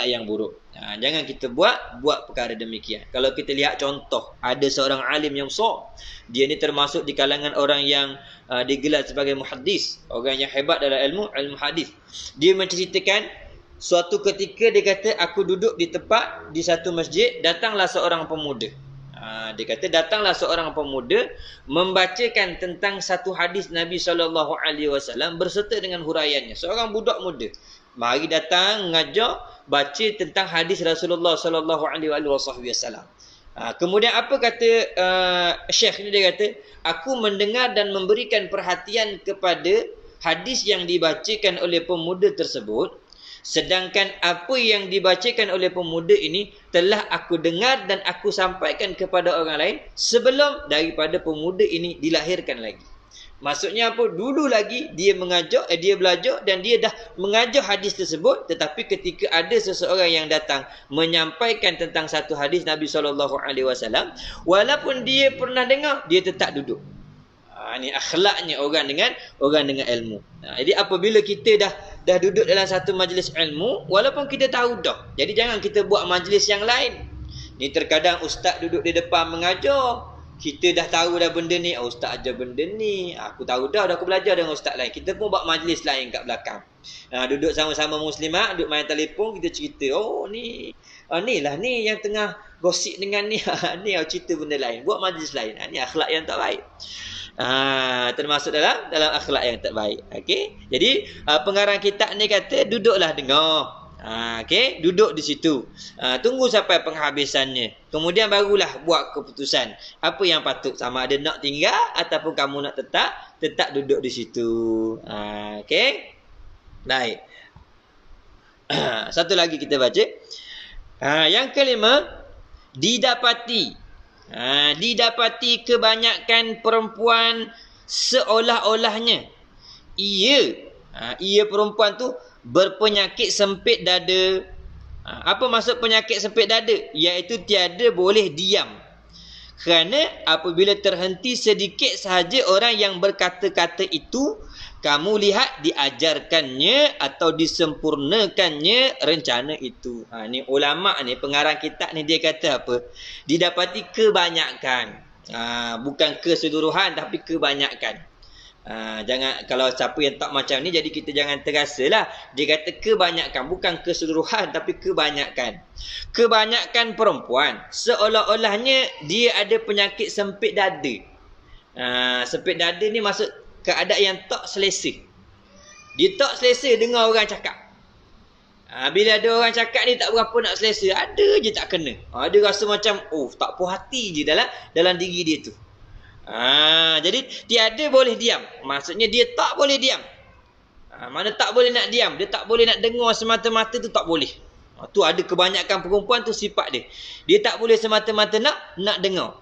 yang buruk. Jangan kita buat perkara demikian. Kalau kita lihat contoh, ada seorang alim yang besar. Dia ni termasuk di kalangan orang yang digelar sebagai muhaddis, orang yang hebat dalam ilmu hadis. Dia menceritakan suatu ketika dia kata, aku duduk di tempat di satu masjid, datanglah seorang pemuda. Dia kata datanglah seorang pemuda membacakan tentang satu hadis Nabi SAW berserta dengan huraiannya. Seorang budak muda mari datang mengajar baca tentang hadis Rasulullah SAW. Kemudian apa kata Syekh ni? Dia kata, aku mendengar dan memberikan perhatian kepada hadis yang dibacakan oleh pemuda tersebut, sedangkan apa yang dibacakan oleh pemuda ini telah aku dengar dan aku sampaikan kepada orang lain sebelum daripada pemuda ini dilahirkan lagi. Maksudnya apa? Dulu lagi dia dia belajar dan dia dah mengajar hadis tersebut, tetapi ketika ada seseorang yang datang menyampaikan tentang satu hadis Nabi SAW, walaupun dia pernah dengar, dia tetap duduk. Ini akhlaknya orang dengan ilmu. Jadi apabila kita dah duduk dalam satu majlis ilmu, walaupun kita tahu dah, jadi jangan kita buat majlis yang lain. Ni terkadang ustaz duduk di depan mengajar, kita dah tahu dah benda ni, ustaz ajar benda ni, aku tahu dah aku belajar dengan ustaz lain. Kita pun buat majlis lain kat belakang. Duduk sama-sama muslimat, duduk main telefon, kita cerita, ni lah ni yang tengah gosip dengan ni. Ni cerita benda lain, buat majlis lain. Ni akhlak yang tak baik. Termasuk dalam akhlak yang tak baik. Okey. Jadi pengarang kitab ni kata duduklah dengar. Okey, duduk di situ. Tunggu sampai penghabisannya. Kemudian barulah buat keputusan apa yang patut, sama ada nak tinggal ataupun kamu nak tetap duduk di situ. Okey. Baik. Satu lagi kita baca. Yang kelima, didapati kebanyakan perempuan seolah-olahnya ia perempuan tu berpenyakit sempit dada. Apa maksud penyakit sempit dada? Iaitu tiada boleh diam. Kerana apabila terhenti sedikit sahaja orang yang berkata-kata itu, kamu lihat diajarkannya atau disempurnakannya rencana itu. Ni ulama ni, pengarang kitab ni, dia kata apa? Didapati kebanyakan. Bukan keseluruhan tapi kebanyakan. Jangan, kalau siapa yang tak macam ni, jadi kita jangan terasalah. Dia kata kebanyakan, bukan keseluruhan tapi kebanyakan. Kebanyakan perempuan seolah-olahnya dia ada penyakit sempit dada. Sempit dada ni maksud keadaan yang tak selesa. Dia tak selesa dengar orang cakap. Bila ada orang cakap ni tak berapa nak selesa, ada je tak kena. Dia rasa macam tak puas hati je dalam diri dia tu. Jadi tiada boleh diam. Maksudnya dia tak boleh diam. Mana tak boleh nak diam, dia tak boleh nak dengar semata-mata tu, tak boleh. Tu ada kebanyakan perempuan tu sifat dia. Dia tak boleh semata-mata nak dengar.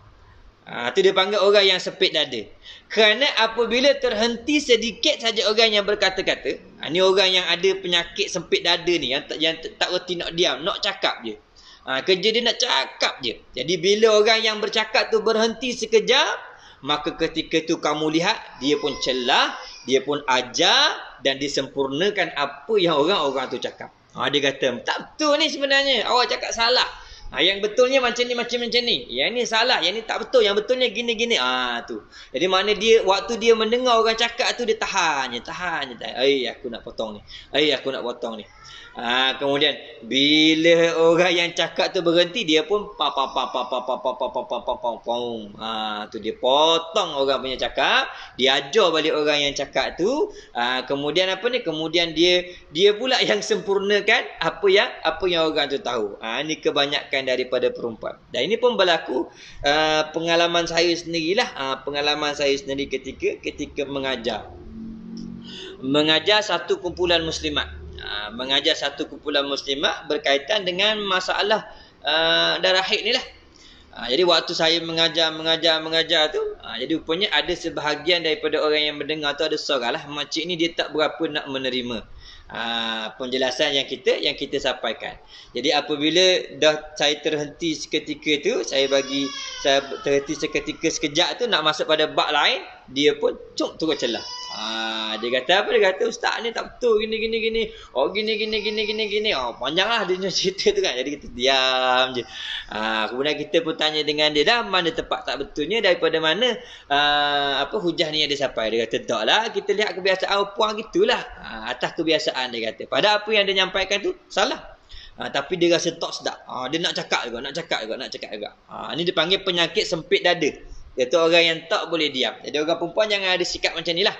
Tu dia panggil orang yang sempit dada. Kerana apabila terhenti sedikit saja orang yang berkata-kata, ni orang yang ada penyakit sempit dada ni, yang tak reti nak diam, nak cakap je. Kerja dia nak cakap je. Jadi bila orang yang bercakap tu berhenti sekejap, maka ketika tu kamu lihat dia pun celah, dia pun ajar dan disempurnakan apa yang orang-orang tu cakap. Dia kata, tak betul ni sebenarnya, awak cakap salah. Yang betulnya macam ni. Yang ni salah, yang ni tak betul, yang betulnya gini-gini. Tu. Jadi mana dia, waktu dia mendengar orang cakap tu, dia tahan je. Aku nak potong ni. Kemudian bila orang yang cakap tu berhenti, dia pun tu dia potong orang punya cakap, dia ajar balik orang yang cakap tu. Kemudian kemudian dia pula yang sempurnakan apa yang orang tu tahu. Ini kebanyakan daripada perempuan. Dan ini pun berlaku pengalaman saya sendirilah. Pengalaman saya sendiri ketika mengajar satu kumpulan muslimat. Mengajar satu kumpulan muslimat berkaitan dengan masalah darah haid ni lah. Jadi waktu saya mengajar tu, jadi rupanya ada sebahagian daripada orang yang mendengar tu ada seorang lah, makcik ni dia tak berapa nak menerima penjelasan yang kita sampaikan. Jadi apabila dah saya terhenti seketika tu, saya terhenti sekejap tu nak masuk pada bab lain, dia pun terus celah. Dia kata apa? Dia kata ustaz ni tak betul gini. Gini. Panjanglah dia cerita tu kan. Jadi kita diam je. Kemudian kita pun tanya dengan dia, dah mana tempat tak betulnya, daripada mana hujah ni yang dia sampai. Dia kata taklah, kita lihat kebiasaan puan gitulah. Atas kebiasaan dia kata. Pada apa yang dia nyampaikan tu salah. Tapi dia rasa tak sedap. Dia nak cakap juga. Ni dia panggil penyakit sempit dada. Iaitu orang yang tak boleh diam. Jadi orang perempuan jangan ada sikap macam ni lah.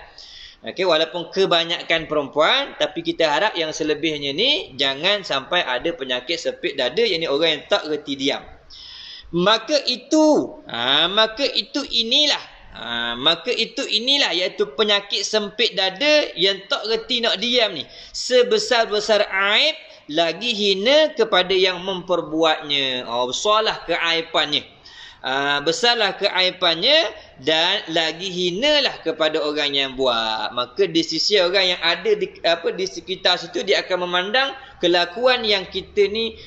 Walaupun kebanyakan perempuan, tapi kita harap yang selebihnya ni jangan sampai ada penyakit sempit dada, yang ni orang yang tak reti diam. Maka itu inilah iaitu penyakit sempit dada yang tak reti nak diam ni. Sebesar-besar aib, lagi hina kepada yang memperbuatnya. Besarlah keaibannya. Besarlah keaibannya dan lagi hinalah kepada orang yang buat. Maka di sisi orang yang ada di sekitar situ, dia akan memandang kelakuan yang kita ni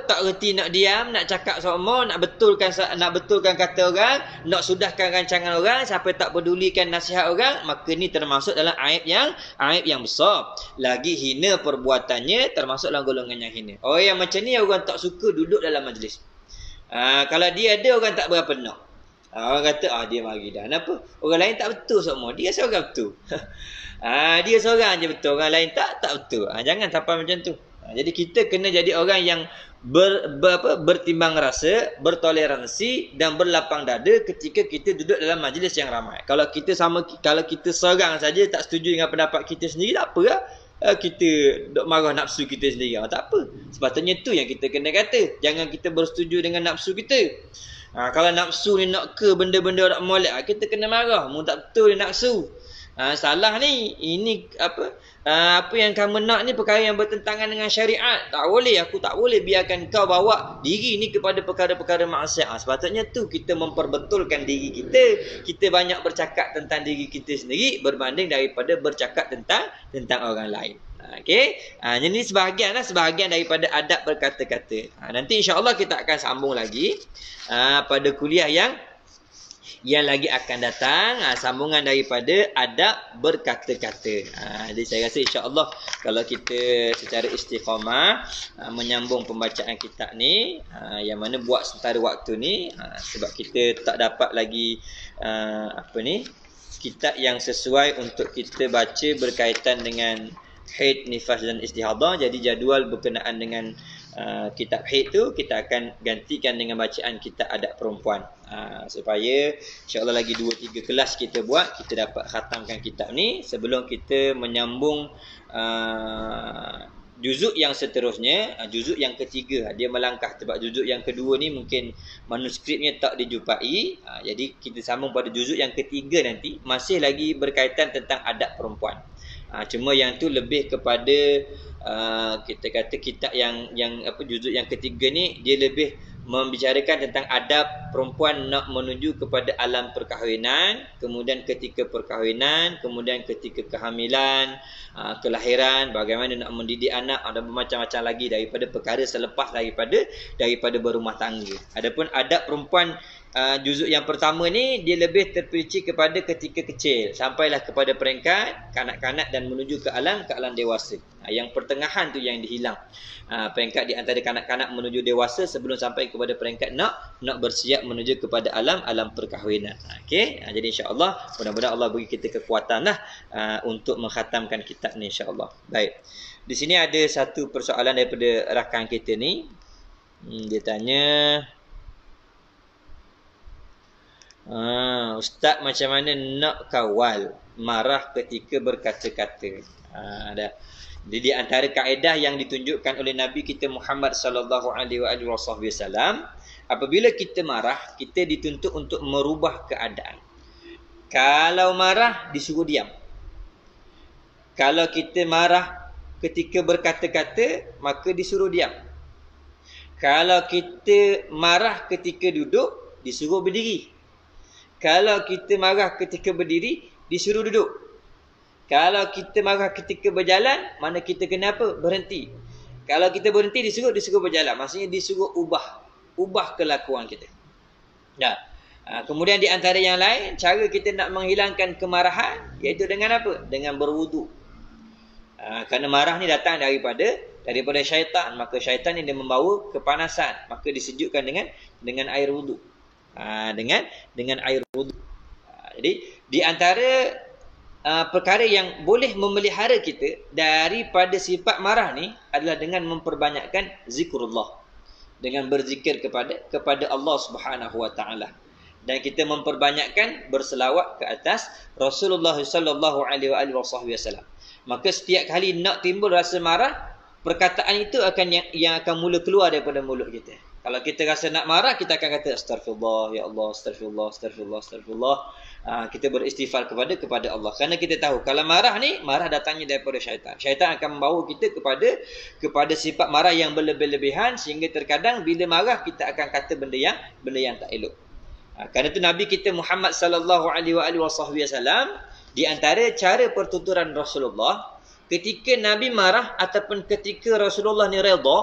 tak reti nak diam, nak cakap semua, nak betulkan kata orang, nak sudahkan rancangan orang sampai tak pedulikan nasihat orang. Maka ni termasuk dalam aib yang besar. Lagi hina perbuatannya, termasuk dalam golongan yang hina. Orang yang macam ni orang tak suka duduk dalam majlis. Kalau dia ada, orang tak berapa nak. Orang kata, dia mari dah. Kenapa? Orang lain tak betul semua. Dia seorang betul. Dia seorang je betul. Orang lain tak betul. Jangan sampai macam tu. Jadi kita kena jadi orang yang bertimbang rasa, bertoleransi dan berlapang dada ketika kita duduk dalam majlis yang ramai. Kalau kita seorang saja tak setuju dengan pendapat kita sendiri, tak apa lah. Kita duk marah nafsu kita sendiri. Tak apa. Sepatutnya tu yang kita kena kata. Jangan kita bersetuju dengan nafsu kita. Kalau nafsu ni nak ke benda-benda orang molek, kita kena marah. Mu tak betul ni nafsu. Salah ni. Ini apa yang kamu nak ni perkara yang bertentangan dengan syariat. Tak boleh, aku tak boleh biarkan kau bawa diri ni kepada perkara-perkara maksiat. Sepatutnya tu kita memperbetulkan diri kita. Kita banyak bercakap tentang diri kita sendiri berbanding daripada bercakap tentang orang lain. Okey. Jadi sebahagian daripada adab berkata-kata. Nanti insya-Allah kita akan sambung lagi pada kuliah yang lagi akan datang, sambungan daripada adab berkata-kata. Jadi saya rasa insya-Allah kalau kita secara istiqamah menyambung pembacaan kitab ni, yang mana buat sementara waktu ni, sebab kita tak dapat lagi kitab yang sesuai untuk kita baca berkaitan dengan haid, nifas dan istihadah. Jadi jadual berkenaan dengan kitab haid tu kita akan gantikan dengan bacaan kitab adab perempuan, supaya insya-Allah lagi 2-3 kelas kita buat, kita dapat khatamkan kitab ni sebelum kita menyambung juzuk yang seterusnya, juzuk yang ketiga. Dia melangkah sebab juzuk yang kedua ni mungkin manuskripnya tak dijumpai. Jadi kita sambung pada juzuk yang ketiga nanti, masih lagi berkaitan tentang adab perempuan. Cuma yang tu lebih kepada kita kata kitab yang juzuk yang ketiga ni dia lebih membicarakan tentang adab perempuan nak menuju kepada alam perkahwinan, kemudian ketika perkahwinan, kemudian ketika kehamilan, kelahiran, bagaimana nak mendidik anak, ada macam-macam lagi daripada perkara selepas daripada berumah tangga. Adapun adab perempuan juzuk yang pertama ni dia lebih terperinci kepada ketika kecil sampailah kepada peringkat kanak-kanak dan menuju ke alam dewasa. Yang pertengahan tu yang dihilang. Peringkat di antara kanak-kanak menuju dewasa sebelum sampai kepada peringkat nak bersiap menuju kepada alam perkahwinan. Okey. Jadi insya-Allah mudah-mudahan Allah bagi kita kekuatan untuk mengkhatamkan kitab ni insya-Allah. Baik. Di sini ada satu persoalan daripada rakan kita ni. Dia tanya, Ustaz, macam mana nak kawal marah ketika berkata-kata? Jadi di antara kaedah yang ditunjukkan oleh Nabi kita Muhammad sallallahu alaihi wasallam, apabila kita marah, kita dituntut untuk merubah keadaan. Kalau marah, disuruh diam. Kalau kita marah ketika berkata-kata, maka disuruh diam. Kalau kita marah ketika duduk, disuruh berdiri. Kalau kita marah ketika berdiri, disuruh duduk. Kalau kita marah ketika berjalan, mana kita kena apa? Berhenti. Kalau kita berhenti, disuruh berjalan. Maksudnya disuruh ubah kelakuan kita. Kemudian di antara yang lain, cara kita nak menghilangkan kemarahan, iaitu dengan apa? Dengan berwuduk. Kerana marah ni datang daripada syaitan. Maka syaitan ini dia membawa kepanasan. Maka disejukkan dengan air wuduk. Dengan air wuduk. Jadi di antara perkara yang boleh memelihara kita daripada sifat marah ni adalah dengan memperbanyakkan zikrullah, dengan berzikir kepada Allah Subhanahu wa taala, dan kita memperbanyakkan berselawat ke atas Rasulullah sallallahu alaihi wasallam. Maka setiap kali nak timbul rasa marah, perkataan itu yang akan mula keluar daripada mulut kita. Kalau kita rasa nak marah, kita akan kata astagfirullah, ya Allah, astagfirullah, astagfirullah, astagfirullah. Kita beristighfar kepada Allah. Kerana kita tahu kalau marah datangnya daripada syaitan. Syaitan akan membawa kita kepada sifat marah yang berlebih-lebihan, sehingga terkadang bila marah kita akan kata benda yang tak elok. Kerana itu Nabi kita Muhammad sallallahu alaihi wasallam, di antara cara pertuturan Rasulullah ketika Nabi marah ataupun ketika Rasulullah ni redha,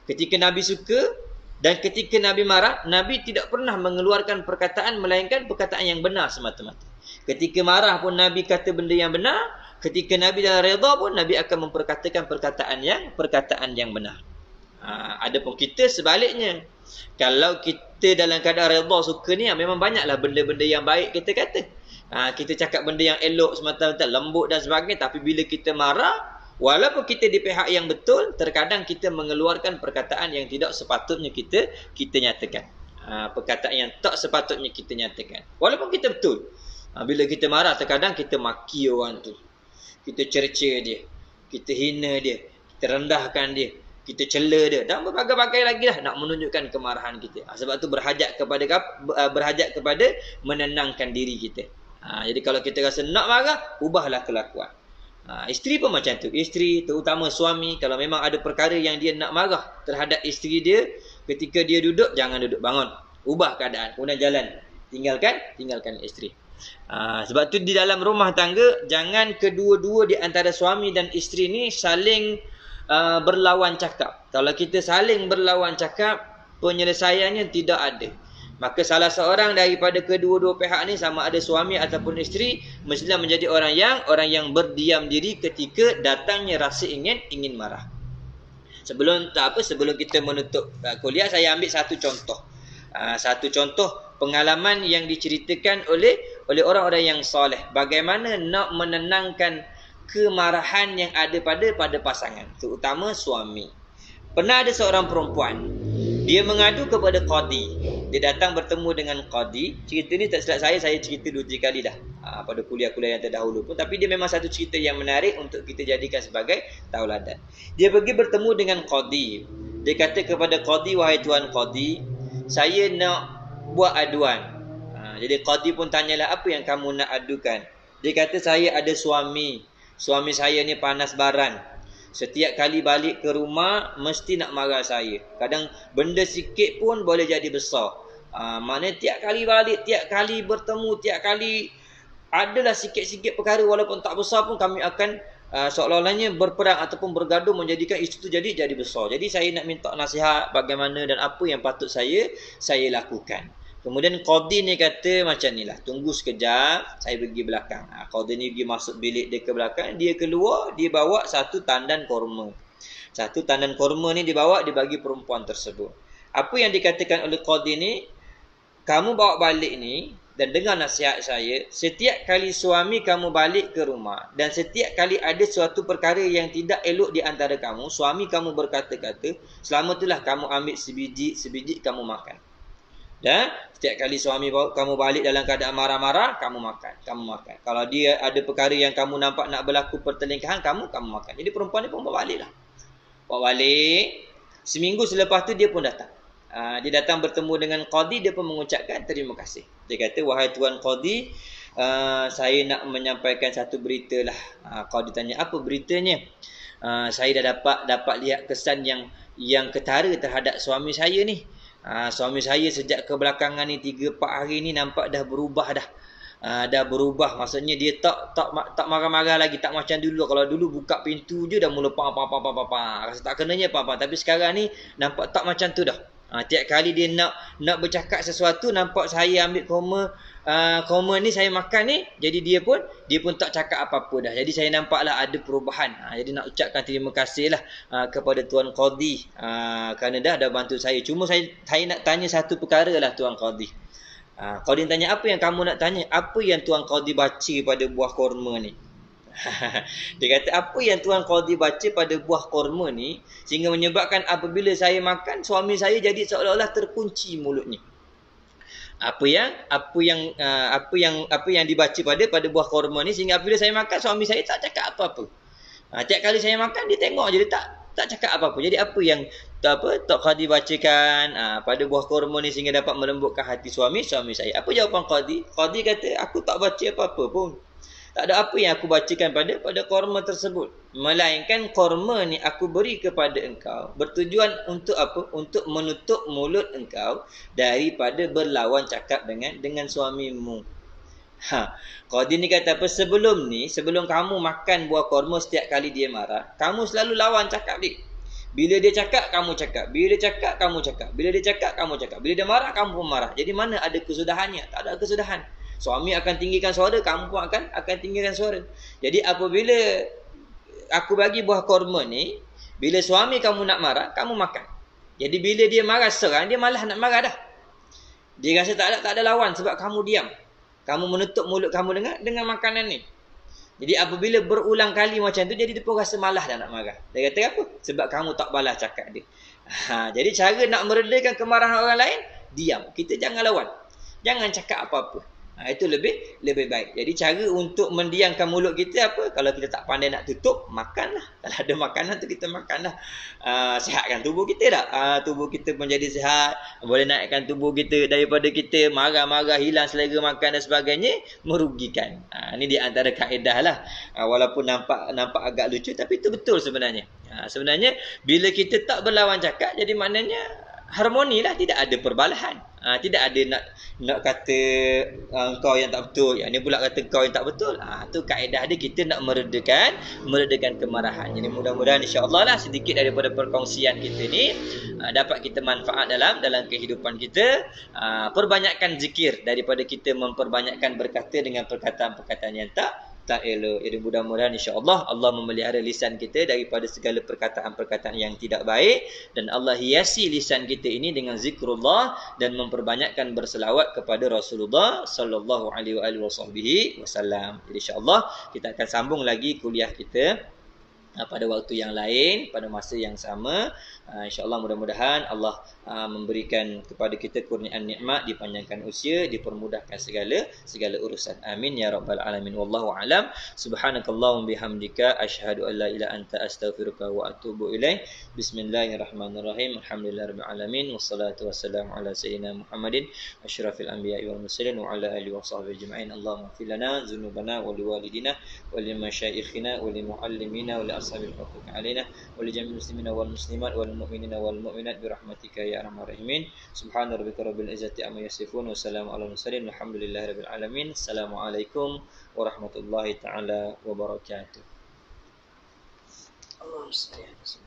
ketika Nabi suka dan ketika Nabi marah, Nabi tidak pernah mengeluarkan perkataan melainkan perkataan yang benar semata-mata. Ketika marah pun Nabi kata benda yang benar, ketika Nabi dah redha pun Nabi akan memperkatakan perkataan yang benar. Adapun kita sebaliknya. Kalau kita dalam keadaan redha suka ni, memang banyaklah benda-benda yang baik kita kata. Kita cakap benda yang elok semata-mata, lembut dan sebagainya. Tapi bila kita marah, walaupun kita di pihak yang betul, terkadang kita mengeluarkan perkataan yang tidak sepatutnya kita nyatakan. Perkataan yang tak sepatutnya kita nyatakan. Walaupun kita betul. Bila kita marah, terkadang kita maki orang tu. Kita cerca dia. Kita hina dia. Kita rendahkan dia. Kita cela dia. Dan berbagai-bagai lagi lah nak menunjukkan kemarahan kita. Sebab tu berhajat kepada menenangkan diri kita. Jadi kalau kita rasa nak marah, ubahlah kelakuan. Isteri pun macam tu. Isteri, terutama suami, kalau memang ada perkara yang dia nak marah terhadap isteri dia, ketika dia duduk, jangan duduk, bangun. Ubah keadaan, kemudian jalan. Tinggalkan isteri. Sebab tu di dalam rumah tangga, jangan kedua-dua di antara suami dan isteri ni saling berlawan cakap. Kalau kita saling berlawan cakap, penyelesaiannya tidak ada. Maka salah seorang daripada kedua-dua pihak ni, sama ada suami ataupun isteri, mestilah menjadi orang yang berdiam diri ketika datangnya rasa ingin marah. Sebelum kita menutup kuliah, saya ambil satu contoh. Satu contoh pengalaman yang diceritakan oleh orang-orang yang soleh. Bagaimana nak menenangkan kemarahan yang ada pada pasangan, terutama suami. Pernah ada seorang perempuan, dia mengadu kepada qadi. Dia datang bertemu dengan qadi. Cerita ni tak silap saya cerita 2-3 kali dah pada kuliah-kuliah yang terdahulu pun. Tapi dia memang satu cerita yang menarik untuk kita jadikan sebagai tauladan. Dia pergi bertemu dengan qadi. Dia kata kepada qadi, wahai tuan qadi, saya nak buat aduan. Jadi qadi pun tanyalah, apa yang kamu nak adukan? Dia kata, saya ada suami. Suami saya ni panas baran. Setiap kali balik ke rumah, mesti nak marah saya. Kadang benda sikit pun boleh jadi besar. Maknanya tiap kali balik, tiap kali bertemu, tiap kali adalah sikit-sikit perkara, walaupun tak besar pun kami akan seolah-olahnya berperang ataupun bergaduh, menjadikan isu itu jadi besar. Jadi saya nak minta nasihat bagaimana dan apa yang patut saya lakukan. Kemudian qadi ni kata macam ni lah, tunggu sekejap, saya pergi belakang. Qadi ni pergi masuk bilik dia ke belakang, dia keluar, dia bawa satu tandan korma. Satu tandan korma ni dia bagi perempuan tersebut. Apa yang dikatakan oleh qadi ni, kamu bawa balik ni, dan dengar nasihat saya, setiap kali suami kamu balik ke rumah, dan setiap kali ada suatu perkara yang tidak elok di antara kamu, suami kamu berkata-kata, selama itulah kamu ambil sebiji kamu makan. Dan setiap kali suami kamu balik dalam keadaan marah-marah, kamu makan. Kalau dia ada perkara yang kamu nampak nak berlaku pertelingkahan, kamu makan. Jadi perempuan ni pun bawa balik lah. Bawa balik. Seminggu selepas tu dia pun datang. Dia datang bertemu dengan qadi, dia pun mengucapkan terima kasih. Dia kata, wahai tuan qadi, saya nak menyampaikan satu berita lah. Qadi tanya, apa beritanya? Saya dah dapat lihat kesan yang ketara terhadap suami saya ni. Suami saya sejak kebelakangan ni 3-4 hari ni nampak dah berubah dah. Dah berubah, maksudnya dia tak marah-marah lagi, tak macam dulu. Kalau dulu buka pintu je dah mula rasa tak kenanya apa-apa. Tapi sekarang ni nampak tak macam tu dah. Tiap kali dia nak bercakap sesuatu, nampak saya ambil koma ni saya makan ni, jadi dia pun tak cakap apa-apa dah. Jadi saya nampaklah ada perubahan. Jadi nak ucapkan terima kasih lah kepada tuan qadi kerana dah bantu saya. Cuma saya nak tanya satu perkara lah tuan qadi. Qadi tanya, apa yang kamu nak tanya? Apa yang tuan qadi baca pada buah korma ni? Dia kata, apa yang tuan qadi baca pada buah korma ni sehingga menyebabkan apabila saya makan, suami saya jadi seolah-olah terkunci mulutnya. Apa yang dibaca pada buah korma ni sehingga apabila saya makan, suami saya tak cakap apa-apa. Tiap kali saya makan, dia tengok je, dia tak cakap apa-apa. Jadi apa yang Tok Qadi bacakan pada buah korma ni sehingga dapat melembutkan hati suami saya? Apa jawapan Qadi? Qadi kata, aku tak baca apa-apa pun. Tak ada apa yang aku bacakan pada korma tersebut. Melainkan korma ni aku beri kepada engkau bertujuan untuk apa? Untuk menutup mulut engkau daripada berlawan cakap dengan suamimu. Qadi ni kata apa? Sebelum kamu makan buah korma, setiap kali dia marah, kamu selalu lawan cakap dia. Bila dia cakap, kamu cakap. Bila dia cakap, kamu cakap. Bila dia cakap, kamu cakap. Bila dia marah, kamu pun marah. Jadi mana ada kesudahannya? Tak ada kesudahan. Suami akan tinggikan suara, kamu pun akan tinggikan suara. Jadi apabila aku bagi buah korma ni, bila suami kamu nak marah, kamu makan. Jadi bila dia marah serang, dia malah nak marah dah. Dia rasa tak ada lawan sebab kamu diam. Kamu menutup mulut kamu dengan makanan ni. Jadi apabila berulang kali macam tu, jadi dia pun rasa malah dah nak marah. Dia kata apa? Sebab kamu tak balas cakap dia. Jadi cara nak meredakan kemarahan orang lain, diam. Kita jangan lawan. Jangan cakap apa-apa. Itu lebih baik. Jadi cara untuk mendiamkan mulut kita apa? Kalau kita tak pandai nak tutup, makanlah. Kalau ada makanan tu kita makanlah. Sihatkan tubuh kita dah. Tubuh kita menjadi sihat. Boleh naikkan tubuh kita daripada kita marah-marah, hilang selera makan dan sebagainya, merugikan. Ini di antara kaedah lah. Walaupun nampak agak lucu, tapi itu betul sebenarnya. Sebenarnya bila kita tak berlawan cakap, jadi maknanya harmoni lah, tidak ada perbalahan. Tidak ada nak kata kau yang tak betul, yang ni pula kata kau yang tak betul. Tu kaedah dia, kita nak meredakan kemarahan. Jadi mudah-mudahan insya-Allah lah sedikit daripada perkongsian kita ni dapat kita manfaat dalam kehidupan kita. Perbanyakkan zikir daripada kita memperbanyakkan berkata dengan perkataan-perkataan yang tak elok. Jadi mudah-mudahan insya-Allah Allah memelihara lisan kita daripada segala perkataan-perkataan yang tidak baik, dan Allah hiasi lisan kita ini dengan zikrullah dan memperbanyakkan berselawat kepada Rasulullah sallallahu alaihi wasallam. Jadi insya-Allah kita akan sambung lagi kuliah kita pada waktu yang lain, pada masa yang sama. InsyaAllah mudah-mudahan Allah memberikan kepada kita kurniaan nikmat, dipanjangkan usia, dipermudahkan segala urusan. Amin ya rabbal alamin. Wallahu alam. Subhanakallahumma bihamdika asyhadu an la ilaha anta astaghfiruka wa atubu ilaih. Bismillahirrahmanirrahim. Alhamdulillahirabbil alamin wassalatu wassalamu ala sayyidina Muhammadin asyrafil anbiya'i wal mursalin wa ala alihi washabbihi ajma'in. Allahumma ighfir lana dzunubana wa liwalidina wa limasyayikhina wa limuallimina wa li ashabil huquq alaina wa li jami'il muslimina wal muslimat wal mu'minina wal mu'minat bi rahmatika ya arhamar rahimin. Subhana rabbika rabbil izzati amma yasifun wa salamun alal mursalin walhamdulillahi rabbil alamin. Assalamualaikum warahmatullahi taala wabarakatuh. Allahumma salli ala